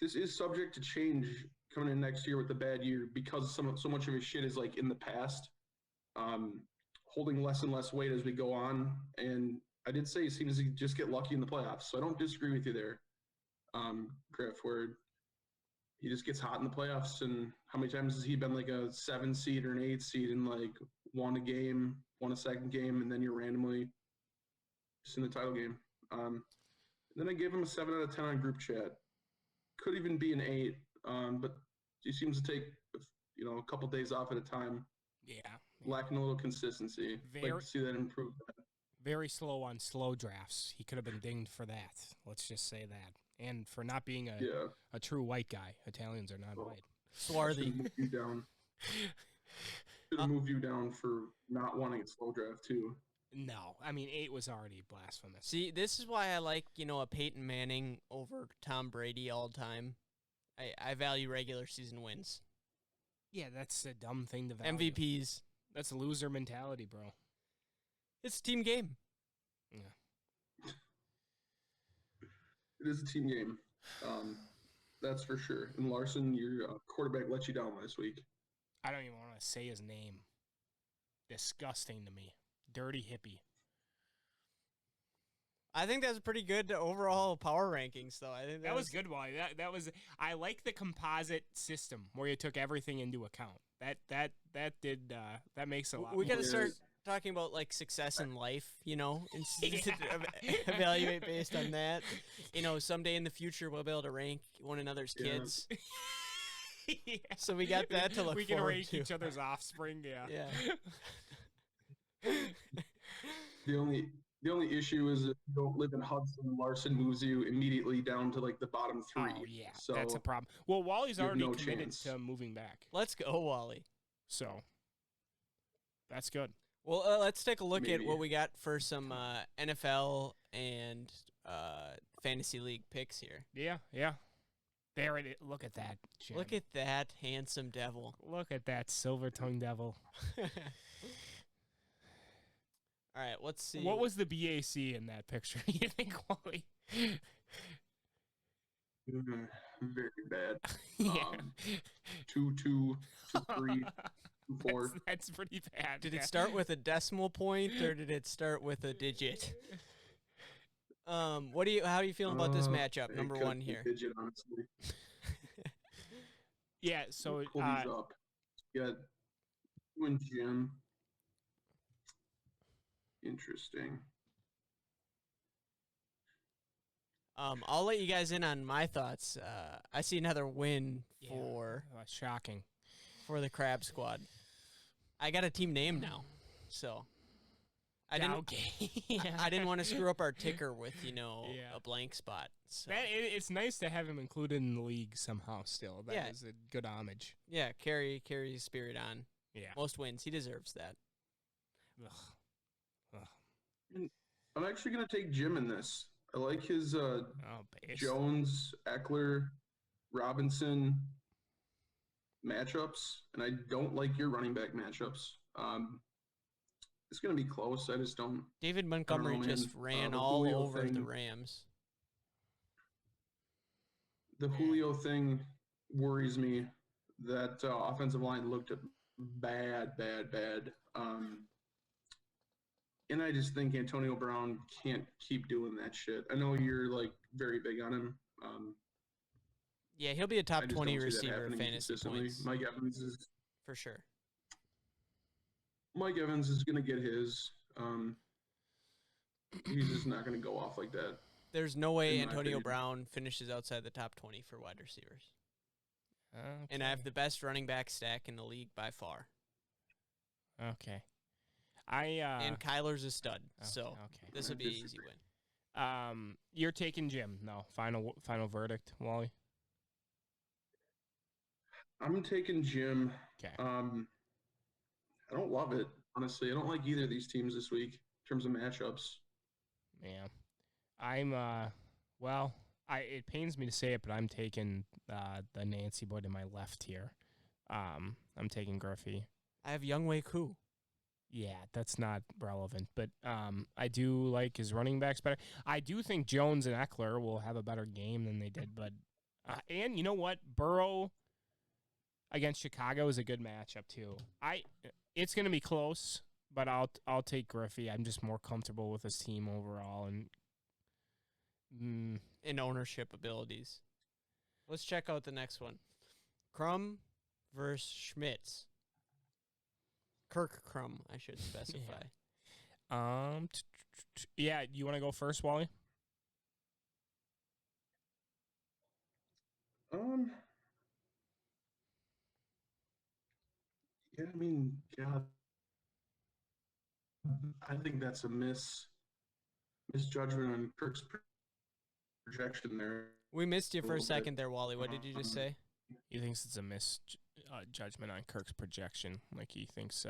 This is subject to change coming in next year with the bad year because so much of his shit is like in the past, holding less and less weight as we go on. And I did say he seems to just get lucky in the playoffs, so I don't disagree with you there, Griff. Where he just gets hot in the playoffs, and how many times has he been like a 7 seed or an 8 seed and like won a game, won a second game, and then you're randomly just in the title game. Then I gave him a 7 out of 10 on group chat. Could even be an 8, but he seems to take a couple days off at a time, Yeah. lacking a little consistency. Like Very- to see that improve. Very slow on slow drafts. He could have been dinged for that. Let's just say that. And for not being Yeah, a true white guy. Italians are not white. Swarthy. should move you down. Should have moved you down for not wanting a slow draft too. No. I mean, 8 was already blasphemous. See, this is why I like, a Peyton Manning over Tom Brady all the time. I value regular season wins. Yeah, that's a dumb thing to value. MVPs. That's a loser mentality, bro. It's a team game. Yeah. It is a team game. That's for sure. And Larson, your quarterback let you down last week. I don't even want to say his name. Disgusting to me. Dirty hippie. I think that's pretty good overall power rankings, though. I think That was good, Wally. That was. I like the composite system where you took everything into account. That makes a lot. We got to Yeah. start talking about like success in life, you know, and evaluate based on that. You know, someday in the future we'll be able to rank one another's Yeah. kids. Yeah. So we got that to look We can forward rank to. each other's offspring. Yeah. Yeah. The only issue is if you don't live in Hudson, Larson moves you immediately down to like the bottom 3. Oh yeah, So that's a problem. Well, Wally's you have already no committed chance. to moving back, Let's go, Wally. so that's good. Well, let's take a look at Maybe. what we got for some NFL and fantasy league picks here. Yeah. There it is. Look at that. Jim. Look at that handsome devil. Look at that silver-tongued devil. All right, let's see. What was the BAC in that picture? You think, Wally? Very bad. Yeah. 2, 2, 2, 3, 2, 4. That's pretty bad. Did yeah. it start with a decimal point or did it start with a digit? How do you feeling about this matchup? It Number could one be here. Digit, honestly. Yeah. So Pull these up. You got you and Jim. Interesting. I'll let you guys in on my thoughts. I see another win yeah, for shocking. the Crab Squad. I got a team name now, so I didn't. Okay. I didn't want to screw up our ticker with Yeah. a blank spot. So It's nice to have him included in the league somehow. Still, that Yeah. is a good homage. yeah, carry his spirit on. Yeah. Most wins. He deserves that. Ugh. I'm actually going to take Jim in this. I like his Oh, base. Jones, Eckler, Robinson matchups, and I don't like your running back matchups. It's going to be close. I just don't. David Montgomery man. just ran The all Julio over the thing- Rams. The Julio thing worries me. That offensive line looked bad. And I just think Antonio Brown can't keep doing that shit. I know you're like very big on him. Yeah, he'll be a I top just 20 don't see that receiver happening fantasy consistently. points Mike Evans is for sure. going to get his. He's just not going to go off like that. There's no way In my Antonio opinion. Brown finishes outside the top 20 for wide receivers. Okay. And I have the best running back stack in the league by far. Okay. And Kyler's a stud, so okay. this will be an easy win. You're taking Jim. No, final verdict, Wally. I'm taking Jim. Okay. I don't love it, honestly. I don't like either of these teams this week in terms of matchups. Yeah. I'm well, it pains me to say it, but I'm taking the Nancy boy to my left here. I'm taking Griffey. I have Younghoe Koo. Yeah, that's not relevant, but I do like his running backs better. I do think Jones and Eckler will have a better game than they did, but and you know what? Burrow against Chicago is a good matchup too. It's going to be close, but I'll take Griffey. I'm just more comfortable with his team overall and In ownership abilities. Let's check out the next one. Crum versus Schmitz. Kirk Crum, I should specify. Yeah, you want to go first, Wally? Yeah, I mean, God, I think that's a misjudgment on Kirk's projection there. We missed you for a little bit. second there, Wally. What did you just say? He thinks it's a misjudgment on Kirk's projection. Like he thinks.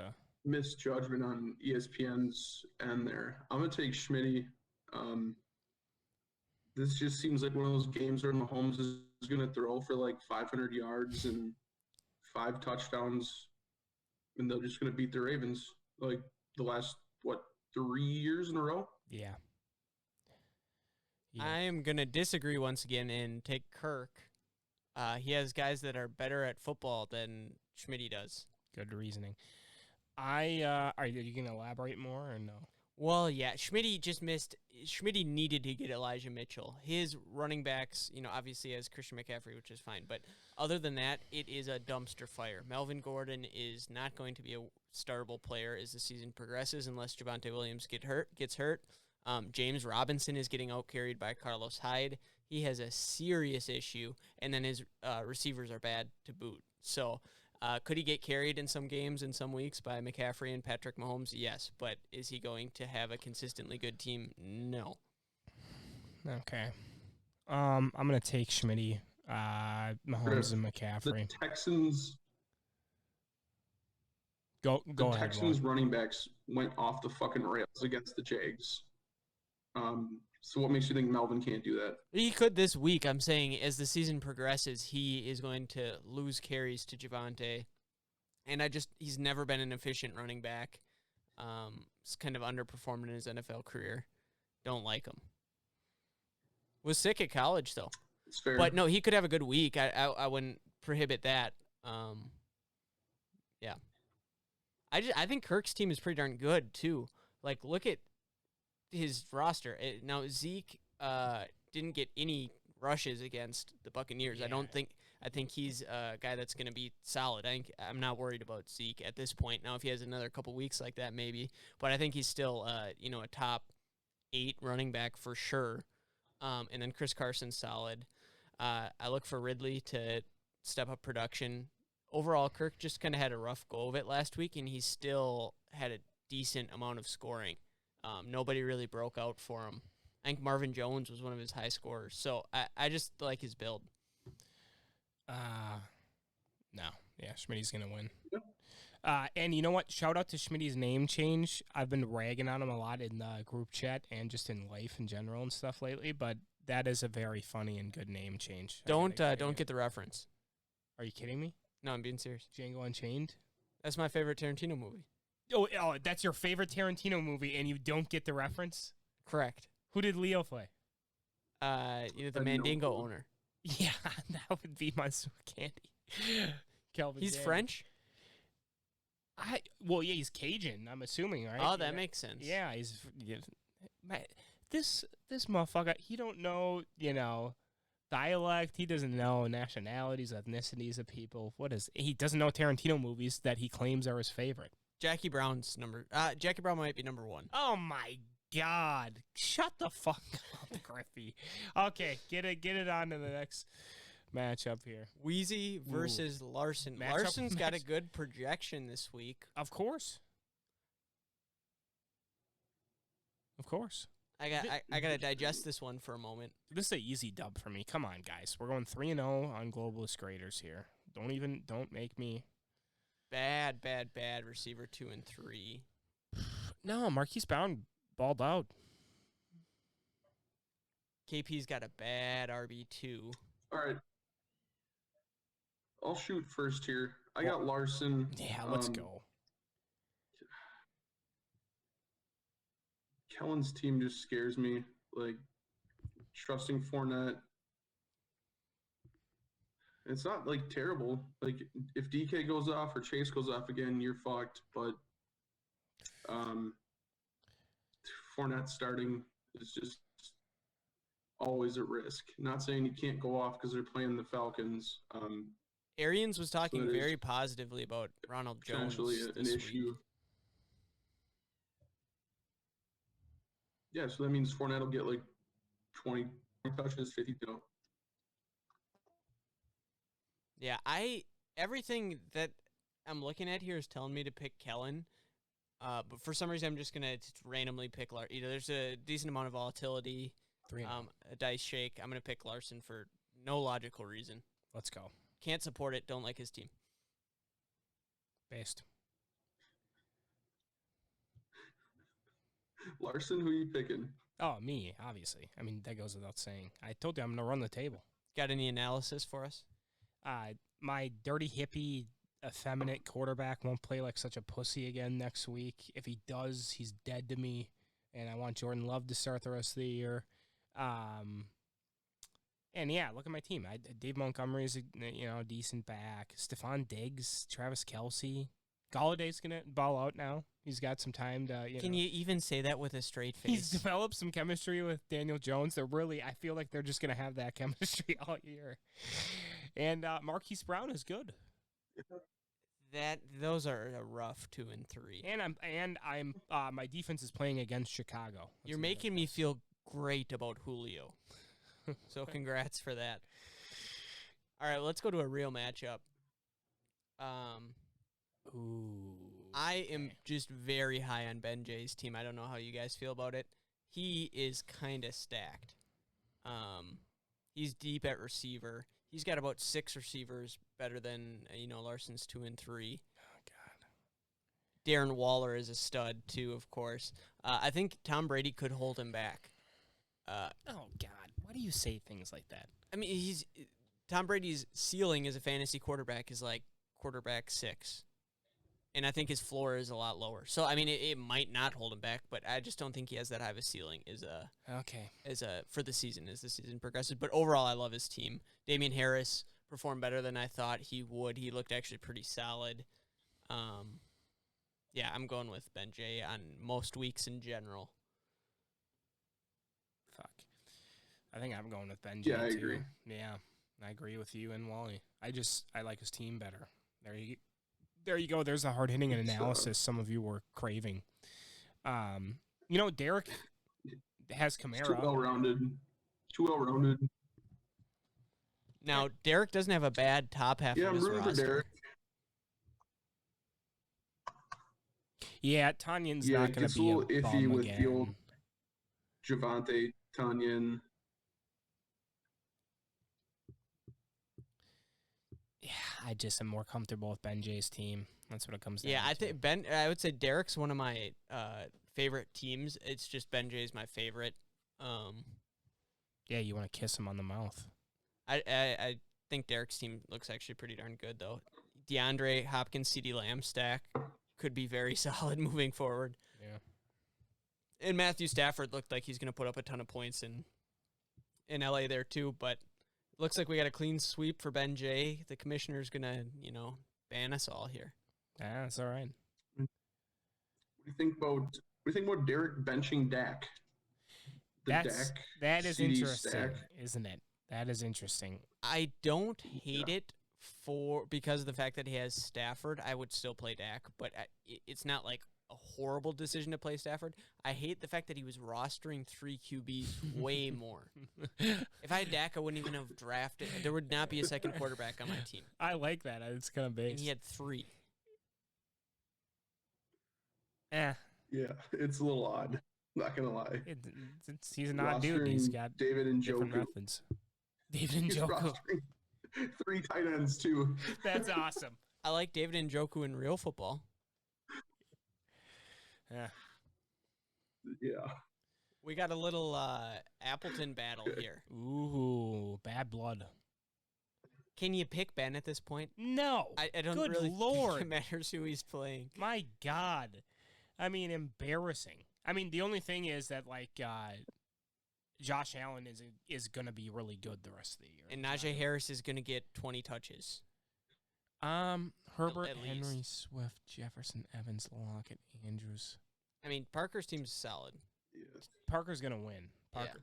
Misjudgment on ESPN's end there. I'm gonna take Schmitty. I think Schmitty is going to have a better game than they did, but I just don't see that happening consistently. Mike Evans is going to get his. There's no way Antonio Brown can't keep doing that shit. I know you're like very big on him. There's no way Antonio Brown can't keep doing that shit. this just seems like one of those games where Mahomes is going to throw for like 500 yards and 5 touchdowns, and they're just going to beat the Ravens like the last, 3 years in a row? Yeah. Yeah. I am going to disagree once again and take Kirk. He has guys that are better at football than Schmitty does. Good reasoning. Are you going to elaborate more or no? Well, yeah, Schmitty needed to get Elijah Mitchell. His running backs, obviously has Christian McCaffrey, which is fine. But other than that, it is a dumpster fire. Melvin Gordon is not going to be a startable player as the season progresses unless Javonte Williams gets hurt. James Robinson is getting out-carried by Carlos Hyde. He has a serious issue, and then his receivers are bad to boot. So could he get carried in some games in some weeks by McCaffrey and Patrick Mahomes? Yes, but is he going to have a consistently good team? No. Okay. I'm gonna take Schmitty, Mahomes, and McCaffrey. The Texans. Go ahead. Texans Wally. running backs went off the fucking rails against the Jags. So what makes you think Melvin can't do that? He could this week. I'm saying as the season progresses, he is going to lose carries to Javonte. And he's never been an efficient running back. He's kind of underperformed in his NFL career. Don't like him. Was sick at college, though. It's fair. But no, he could have a good week. I wouldn't prohibit that. Yeah. I think Kirk's team is pretty darn good, too. Like, look at his roster. Now, Zeke didn't get any rushes against the Buccaneers. Yeah. I think he's a guy that's going to be solid. I'm not worried about Zeke at this point. Now, if he has another couple weeks like that, maybe. But I think he's still, a top 8 running back for sure. And then Chris Carson's solid. I look for Ridley to step up production. Overall, Kirk just kind of had a rough go of it last week, and he still had a decent amount of scoring. Nobody really broke out for him. I think Marvin Jones was one of his high scorers. So I just like his build. No. Yeah, Schmitty's going to win. And you know what? Shout out to Schmitty's name change. I've been ragging on him a lot in the group chat and just in life in general and stuff lately, but that is a very funny and good name change. Don't get the reference. Are you kidding me? No, I'm being serious. Django Unchained? That's my favorite Tarantino movie. Oh, that's your favorite Tarantino movie and you don't get the reference? Correct. Who did Leo play? The Mandingo owner. Yeah, that would be my candy. Calvin He's Candy. French? He's Cajun, I'm assuming, right? Oh, that makes sense. Yeah, this motherfucker, he don't know, dialect. He doesn't know nationalities, ethnicities of people. He doesn't know Tarantino movies that he claims are his favorite. Jackie Brown might be number 1. Oh my God! Shut the fuck up, Griffey. Okay, get it on to the next matchup here. Wheezy versus Larson. Larson's got a good projection this week. Of course. I got to digest this one for a moment. This is an easy dub for me. Come on, guys. We're going 3-0 on Globalist Graders here. Don't make me. Bad receiver 2 and 3. No, Marquise Brown balled out. KP's got a bad RB2. All right. I'll shoot first here. I got Larson. Yeah, let's go. Kellen's team just scares me. Like, trusting Fournette. It's not, terrible. Like, if DK goes off or Chase goes off again, you're fucked. But Fournette starting is just always at risk. Not saying he can't go off because they're playing the Falcons. Arians was talking very positively about Ronald Jones. Potentially an issue. Week. Yeah, so that means Fournette will get 20 touches, 50 though. Yeah, everything that I'm looking at here is telling me to pick Kellen. But for some reason, I'm just gonna randomly pick Larson. There's a decent amount of volatility. A dice shake. I'm gonna pick Larson for no logical reason. Let's go. Can't support it. Don't like his team. Based. Larson, who are you picking? Oh, me, obviously. I mean, that goes without saying. I told you I'm going to run the table. Got any analysis for us? My dirty hippie, effeminate quarterback won't play like such a pussy again next week. If he does, he's dead to me. And I want Jordan Love to start the rest of the year. And yeah, look at my team. Dave Montgomery's a decent back. Stephon Diggs, Travis Kelce. Galladay's gonna ball out now. He's got some time to. Can you even say that with a straight face? He's developed some chemistry with Daniel Jones. I feel like they're just gonna have that chemistry all year. And Marquise Brown is good. Those are a rough 2 and 3. And I'm my defense is playing against Chicago. You're making me feel great about Julio. So congrats for that. All right, let's go to a real matchup. Ooh. I am just very high on Ben Jay's team. I don't know how you guys feel about it. He is kind of stacked. He's deep at receiver. He's got about 6 receivers better than Larson's 2 and 3. Oh God. Darren Waller is a stud too, of course. I think Tom Brady could hold him back. Oh God. Why do you say things like that? I mean, Tom Brady's ceiling as a fantasy quarterback is like quarterback 6. And I think his floor is a lot lower. So, I mean, it might not hold him back, but I just don't think he has that high of a ceiling for the season as the season progresses. But overall, I love his team. Damian Harris performed better than I thought he would. He looked actually pretty solid. Yeah, I'm going with Ben Jay on most weeks in general. Fuck. I think I'm going with Ben Jay, Yeah, I too. agree. Yeah, I agree with you and Wally. I like his team better. There you go. There's the hard-hitting analysis some of you were craving. Derek has Kamara. Too well-rounded. Now, Derek doesn't have a bad top half Yeah, of I'm his rooting for roster. Derek. Yeah, Tanyan's Yeah, not it going gets to a be little a iffy bum with again. the old Javante, Tanyan. Yeah, I just am more comfortable with Ben Jay's team. That's what it comes down Yeah, to. I think I would say Derek's one of my favorite teams. It's just Ben Jay's my favorite. Yeah, you want to kiss him on the mouth. I think Derek's team looks actually pretty darn good, though. DeAndre Hopkins, CeeDee Lamb stack could be very solid moving forward. Yeah. And Matthew Stafford looked like he's going to put up a ton of points in LA there, too. But looks like we got a clean sweep for Ben Jay. The commissioner's going to, ban us all here. Yeah, that's all right. What do you think about Derek benching Dak? That is CD interesting, stack. isn't it? That is interesting. I don't hate it because of the fact that he has Stafford. I would still play Dak, but it's not like a horrible decision to play Stafford. I hate the fact that he was rostering 3 QBs way more. If I had Dak, I wouldn't even have drafted. There would not be a second quarterback on my team. I like that. It's kind of base. And he had 3. Yeah, it's a little odd. Not gonna lie. He's an odd dude. He's Rostering got David and different Joku. methods. David and He's Joku. rostering 3 tight ends too. That's awesome. I like David and Njoku in real football. Yeah. Yeah. We got a little Appleton battle here. Ooh, bad blood. Can you pick Ben at this point? No. I don't Good really Lord. think it matters who he's playing. My God. I mean, embarrassing. I mean, the only thing is that, Josh Allen is going to be really good the rest of the year. And Najee Harris is going to get 20 touches. Herbert, At Henry, least. Swift, Jefferson, Evans, Lockett, Andrews. I mean, Parker's team's solid. Yeah. Parker's going to win.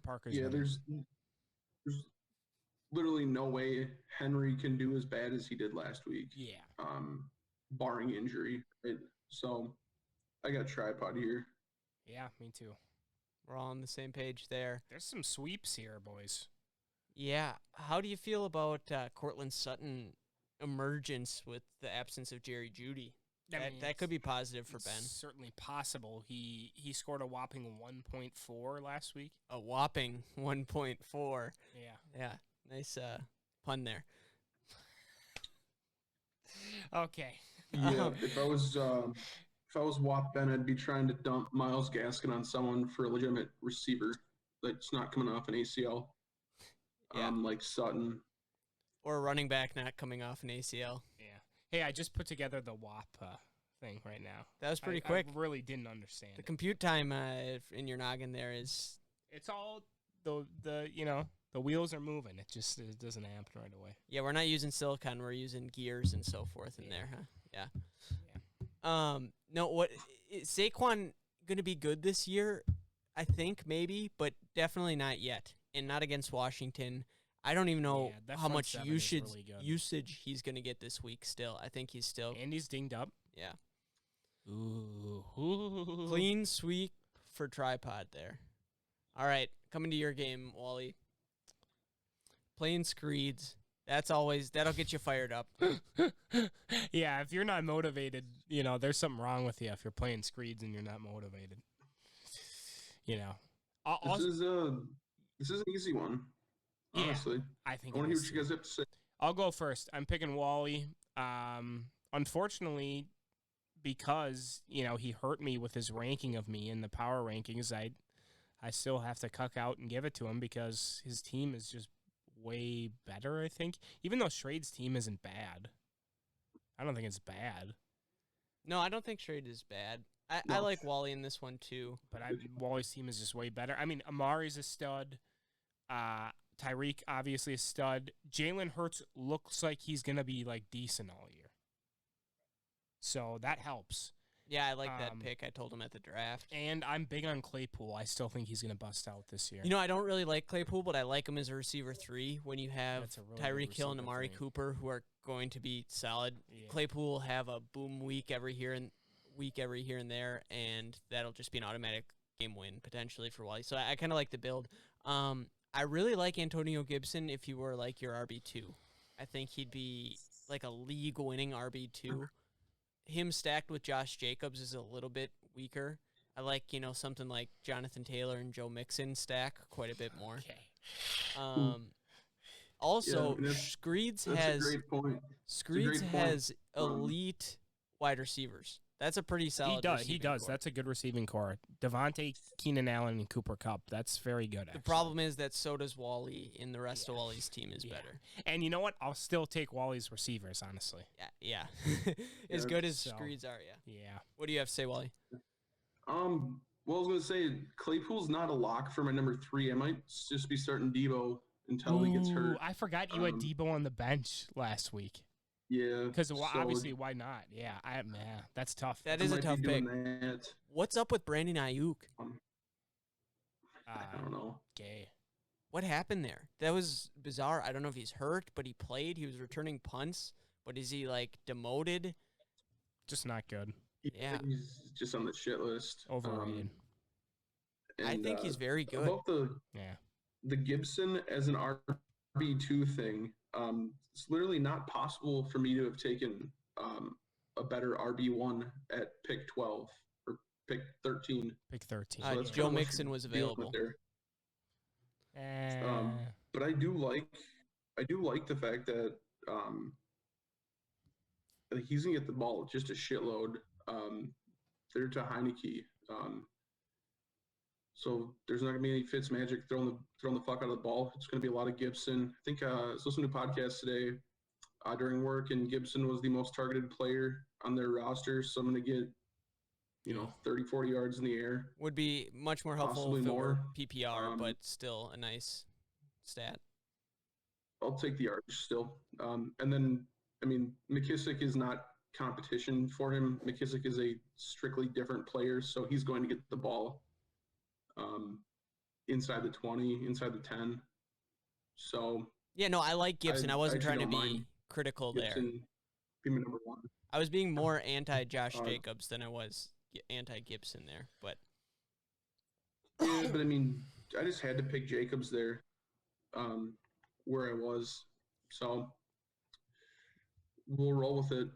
Parker's Yeah, gonna there's literally no way Henry can do as bad as he did last week. Yeah. Barring injury. Right? So I got tripod here. Yeah, me too. We're all on the same page there. There's some sweeps here, boys. Yeah. How do you feel about Cortland Sutton emergence with the absence of Jerry Jeudy? That could be positive for Ben. Certainly possible. He scored a whopping 1.4 last week. A whopping 1.4. Yeah. Yeah. Nice pun there. Okay. Yeah, if I was Wap Ben, I'd be trying to dump Myles Gaskin on someone for a legitimate receiver. that's not coming off an ACL. Yeah. Like Sutton. Or a running back not coming off an ACL. Yeah. Hey, I just put together the WAP thing right now. That was pretty quick. I really didn't understand The it. compute time in your noggin there is... It's all the wheels are moving. It doesn't happen right away. Yeah, we're not using silicon. We're using gears and so forth in there, huh? Yeah. No, what is Saquon going to be good this year? I think maybe, but definitely not yet. And not against Washington. I don't even know that how front much seven is really good. usage he's going to get this week still. I think he's still... And he's dinged up. Yeah. Ooh. Clean sweep for tripod there. All right, coming to your game, Wally. Playing Screeds. That'll get you fired up. Yeah, if you're not motivated, there's something wrong with you if you're playing Screeds and you're not motivated. This is an easy one. Honestly, yeah, I think I want to hear what you guys have to say. I'll go first. I'm picking Wally. Unfortunately, because he hurt me with his ranking of me in the power rankings, I still have to cuck out and give it to him because his team is just way better. I think, even though Schrade's team isn't bad, I don't think it's bad. No, I don't think Schrade is bad. I like Wally in this one too. But Wally's team is just way better. I mean, Amari's a stud. Tyreek obviously a stud. Jalen Hurts looks like he's gonna be decent all year, so that helps. Yeah, I like that pick. I told him at the draft. And I'm big on Claypool. I still think he's gonna bust out this year. I don't really like Claypool, but I like him as a receiver 3 when you have really Tyreek Hill and Amari Cooper who are going to be solid. Yeah. Claypool will have a boom week every here and there, and that'll just be an automatic game win potentially for Wally. So I kind of like the build. I really like Antonio Gibson if he were your RB2. I think he'd be a league-winning RB2. Him stacked with Josh Jacobs is a little bit weaker. I like, something like Jonathan Taylor and Joe Mixon stack quite a bit more. Okay. Also, Screeds has elite wide receivers. That's a pretty solid. He does. Core. That's a good receiving core. Devontae, Keenan Allen, and Cooper Kupp. That's very good. The problem is that so does Wally, and the rest of Wally's team is better. And you know what? I'll still take Wally's receivers, honestly. Yeah. As good as Screeds are, Yeah. What do you have to say, Wally? Well, I was going to say Claypool's not a lock for my number 3. I might just be starting Debo until he gets hurt. I forgot you had Debo on the bench last week. Yeah. Because obviously, why not? Yeah, that's tough. That is a tough pick. What's up with Brandon Ayuk? I don't know. Gay. What happened there? That was bizarre. I don't know if he's hurt, but he played. He was returning punts. But is he demoted? Just not good. Yeah. He's just on the shit list. Overrated. I think he's very good. About the Gibson as an RB2 thing, it's literally not possible for me to have taken a better RB1 at pick 12 or pick 13. Pick 13. So Joe Mixon was available. But I do like the fact that he's gonna get the ball just a shitload. They're to Heineke. So there's not gonna be any Fitzmagic throwing the fuck out of the ball. It's gonna be a lot of Gibson. I think I was listening to a podcast today during work, and Gibson was the most targeted player on their roster. So I'm gonna get 30, 40 yards in the air. Would be much more helpful Possibly if it were more. PPR, but still a nice stat. I'll take the yards still. And then McKissick is not competition for him. McKissick is a strictly different player, so he's going to get the ball inside the 20, inside the 10. So yeah, no, I like Gibson. I wasn't trying to be critical Gibson there. Be my number 1. I was being more anti-Josh Jacobs than I was anti-Gibson there, but yeah, but I just had to pick Jacobs there, where I was. So we'll roll with it.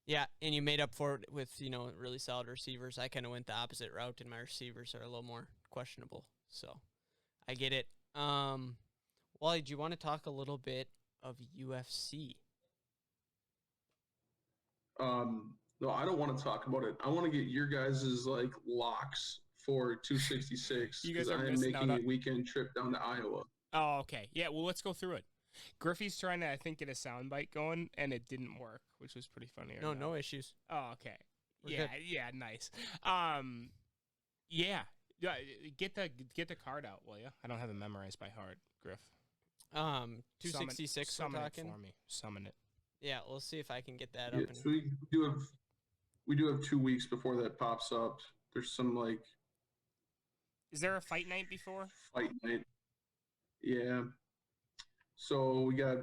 Yeah, and you made up for it with, really solid receivers. I kind of went the opposite route, and my receivers are a little more questionable. So I get it. Wally, do you want to talk a little bit of UFC? No, I don't want to talk about it. I want to get your guys' locks for 266 You guys because are I am missing out making on- a weekend trip down to Iowa. Oh, okay. Yeah, well, let's go through it. Griffey's trying to, I think, get a soundbite going, and it didn't work, which was pretty funny. No issues. Oh, okay. We're Yeah, good. yeah, nice. Yeah. Get the card out, will you? I don't have it memorized by heart, Griff. 266 we're Summon talking. it for me. Summon it. Yeah, we'll see if I can get that Yeah, up. so we do have 2 weeks before that pops up. There's some like Is there a fight night before? fight night. Yeah. So we got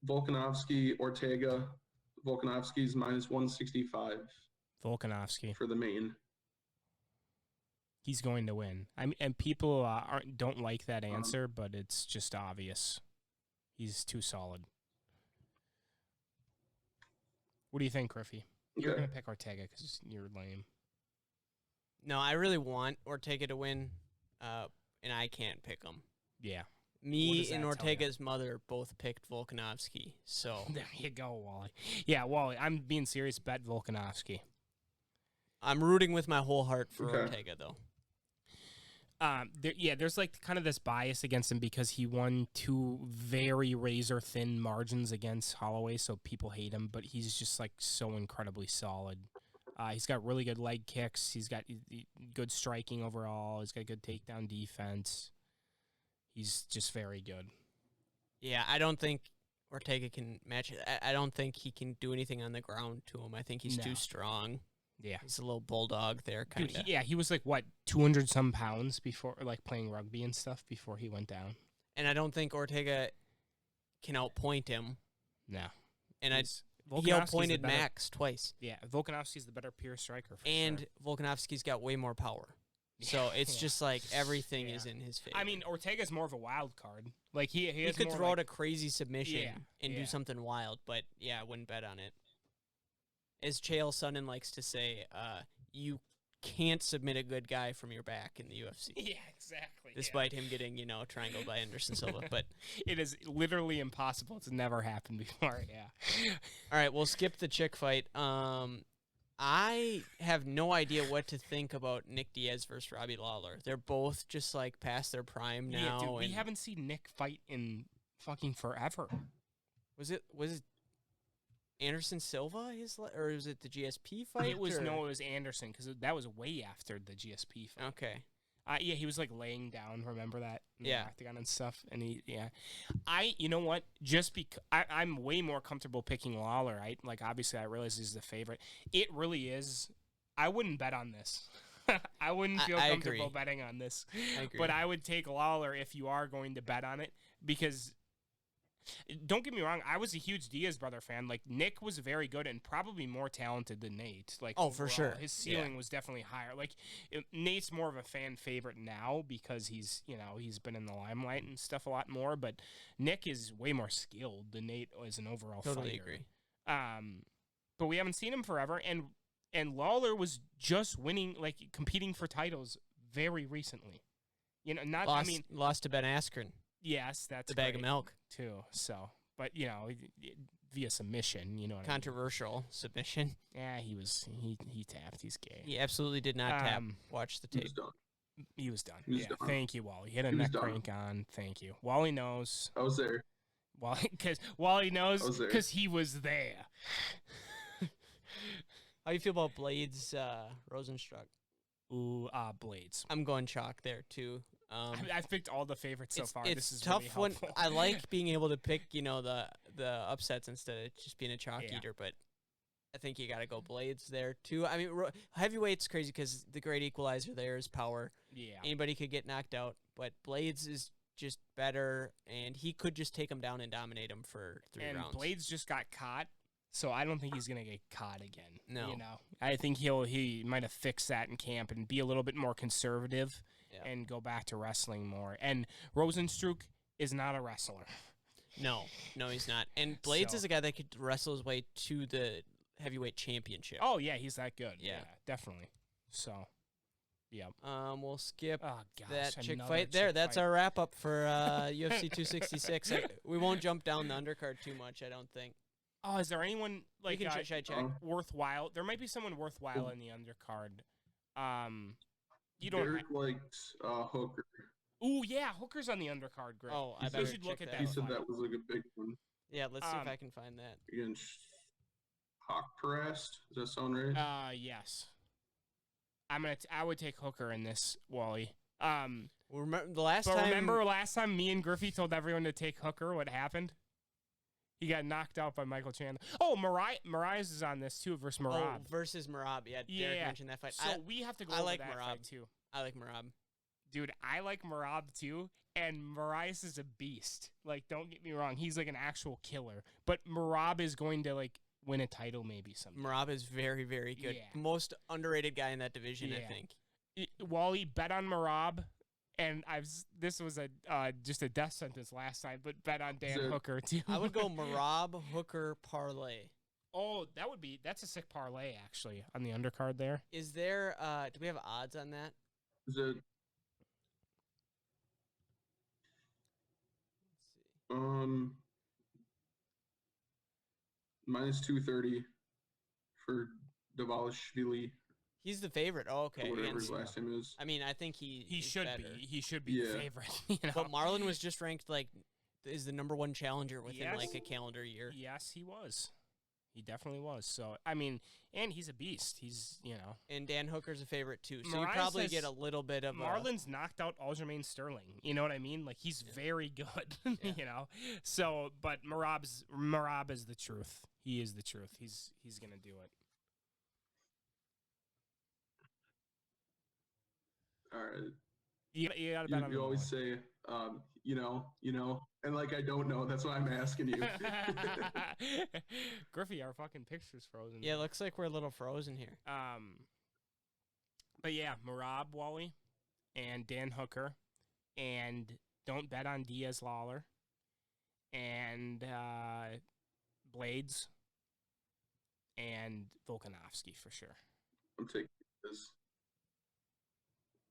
Volkanovski, Ortega. Volkanovski's -165 Volkanovski. for the main. He's going to win. I mean, and people don't like that answer, but it's just obvious. He's too solid. What do you think, Griffey? You're Okay. gonna pick Ortega because you're lame. No, I really want Ortega to win, and I can't pick him. Yeah. What Me does and that tell you? Ortega's mother both picked Volkanovski, so There you go, Wally. Yeah, Wally. I'm being serious. Bet Volkanovski. I'm rooting with my whole heart for Okay. Ortega, though. There's like kind of this bias against him because he won 2 very razor thin margins against Holloway, so people hate him. But he's just like so incredibly solid. He's got really good leg kicks. He's got good striking overall. He's got good takedown defense. He's just very good. Yeah, I don't think Ortega can match it. I don't think he can do anything on the ground to him. I think he's No. too strong. Yeah. He's a little bulldog there, kind Dude, of. he was like, what, 200 some pounds before, like playing rugby and stuff before he went down? And I don't think Ortega can outpoint him. No. And he Volkanovski's outpointed the better- Max twice. Yeah, Volkanovski's the better pure striker for And sure. Volkanovski's got way more power. So it's Yeah. just like everything Yeah. is in his favor. I mean, Ortega's more of a wild card. Like he he has could more throw like, out a crazy submission Yeah, and yeah. do something wild, but yeah, I wouldn't bet on it. As Chael Sonnen likes to say, you can't submit a good guy from your back in the UFC. Yeah, exactly. Despite him getting, triangled by Anderson Silva. But It is literally impossible. It's never happened before. Yeah. all right, we'll skip the chick fight. I have no idea what to think about Nick Diaz versus Robbie Lawler. They're both just like past their prime now. Yeah, dude, we and haven't seen Nick fight in fucking forever. was it Anderson Silva or was it the GSP fight? It was or? no, it was Anderson because that was way after the GSP fight. Okay. Yeah, he was like laying down. Remember that? In the Yeah. octagon and stuff. And you know what? Just because I'm way more comfortable picking Lawler. Right? Like obviously, I realize he's the favorite. It really is. I wouldn't bet on this. I wouldn't feel I comfortable agree. betting on this. I agree. But I would take Lawler if you are going to bet on it because. Don't get me wrong. I was a huge Diaz brother fan. Like Nick was very good and probably more talented than Nate. Like Oh, for overall, sure. his Yeah. ceiling was definitely higher. Like Nate's more of a fan favorite now because he's been in the limelight and stuff a lot more. But Nick is way more skilled than Nate as an overall Totally fighter. agree. But we haven't seen him forever. And Lawler was just winning, like competing for titles very recently. Lost to Ben Askren, Yes, that's the bag of great, milk. too. So, but via submission, you know what Controversial submission. I mean? Yeah, he tapped. He's gay. He absolutely did not tap. Um, Watch the He tape. was done. He was done. He was Yeah, done. thank you, Wally. He had a He was neck done. crank on. Thank you. Wally knows. I was there. Wally knows I was there. because he was there. How do you feel about Blades Rosenstruck? Ooh, Blades. I'm going chalk there too. I've picked all the favorites so far. It's This is tough really when helpful. I like being able to pick, the upsets instead of just being a chalk Yeah. eater. But I think you got to go Blades there too. I mean, heavyweight's crazy because the great equalizer there is power. Yeah. Anybody could get knocked out, but Blades is just better, and he could just take him down and dominate him for 3 And rounds. Blades just got caught, so I don't think he's gonna get caught again. No. I think he might have fixed that in camp and be a little bit more conservative Yeah. and go back to wrestling more. And Rosenstruck is not a wrestler. No, he's not. And Blades So- is a guy that could wrestle his way to the heavyweight championship. Oh yeah, he's that good. Yeah. definitely. So, yeah. We'll skip Oh gosh, that chick another fight there. chick That's fight. our wrap up for UFC 266. We won't jump down the undercard too much, I don't think. Oh, is there anyone We like can check. Oh. worthwhile? There might be someone worthwhile in the undercard. You don't. Derek likes Hooker. Ooh, yeah, Hooker's on the undercard, Griff. Oh, I You better should look check at that. He that. said fight. that was like a big one Yeah, let's see if I can find that. against Hawkparast. Does that sound right? Yes. I would take Hooker in this, Wally. Remember the last But time? remember last time me and Griffey told everyone to take Hooker, what happened? He got knocked out by Michael Chandler. Oh, Mariah's is on this too versus Marab. Oh, versus Marab. Yeah, Derek mentioned that fight. So we have to go I over like that Marab. fight too. I like Marab. Dude, I like Marab too, and Mariah is a beast. Like, don't get me wrong, he's like an actual killer. But Marab is going to like win a title maybe someday. Marab is very, very good. Yeah. Most underrated guy in that division, I Yeah. think. Wally, bet on Marab, and this was a just a death sentence last time, but bet on Dan So- Hooker too. I would go Marab, Hooker, parlay. Oh, that's a sick parlay actually on the undercard there. Is there? Do we have odds on that? Is it minus 230 for Davalishvili He's the favorite. Oh, okay. or whatever against- his last name is. I mean, I think He is should better. be. He should be Yeah. the favorite. You know? But Marlon was just ranked like is the #1 challenger within Yes. like a calendar year. Yes, he was. He definitely was. So I mean, and he's a beast. He's And Dan Hooker's a favorite too. So you Mariah probably says get a little bit of Marlon's knocked out Aljamain Sterling. You know what I mean? Like he's very good. You know. So, but Marab is the truth. He is the truth. He's gonna do it. All right. You gotta bet on You him, always Wally. say, and like I don't know. That's why I'm asking you. Griffey, our fucking picture's frozen. Yeah, it looks like we're a little frozen here. But yeah, Marab, Wally, and Dan Hooker, and don't bet on Diaz Lawler, and Blades, and Volkanovski for sure. I'm taking Diaz.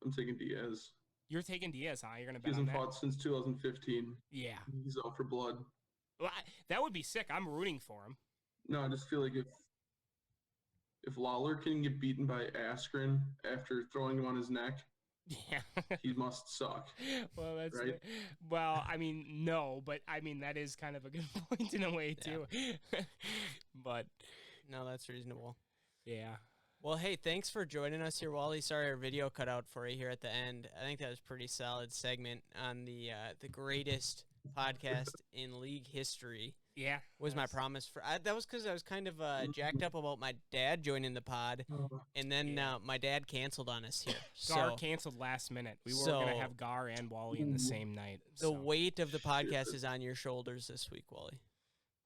I'm taking Diaz. You're taking Diaz, huh? You're gonna He bet on hasn't that? fought since 2015. Yeah, He's out for blood. well, that would be sick. I'm rooting for him. No, I just feel like if Lawler can get beaten by Askren after throwing him on his neck, Yeah. he must suck. Well, that's Right? well. I mean, no, but I mean that is kind of a good point in a way too. But No, that's reasonable. yeah, Well, hey, thanks for joining us here, Wally. Sorry our video cut out for you here at the end. I think that was a pretty solid segment on the greatest podcast in league history. yeah. Was my promise for that was because I was kind of jacked up about my dad joining the pod, and then my dad canceled on us here. Gar So canceled last minute. We were So- gonna have Gar and Wally in the same night. the weight of the podcast is on your shoulders this week, Wally.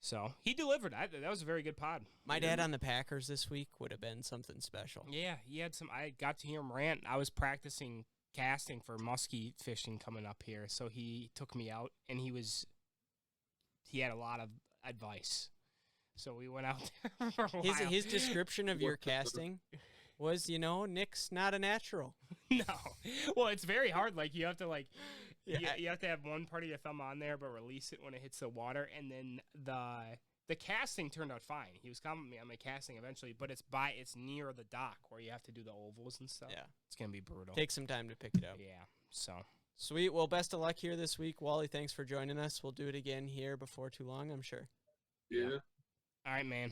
So he delivered. That was a very good pod. My dad on the Packers this week would have been something special. Yeah, he had some. I got to hear him rant. I was practicing casting for muskie fishing coming up here, so he took me out, and he had a lot of advice. So we went out there for a while. His description of your casting was, Nick's not a natural. No, well, it's very hard. Like you have to Yeah. you have to have one part of your thumb on there, but release it when it hits the water, and then the casting turned out fine. He was complimenting me on my casting eventually, but it's near the dock where you have to do the ovals and stuff. Yeah. It's gonna be brutal. Take some time to pick it up. Yeah. So Sweet. Well, best of luck here this week, Wally. Thanks for joining us. We'll do it again here before too long, I'm sure. Yeah. all right, man.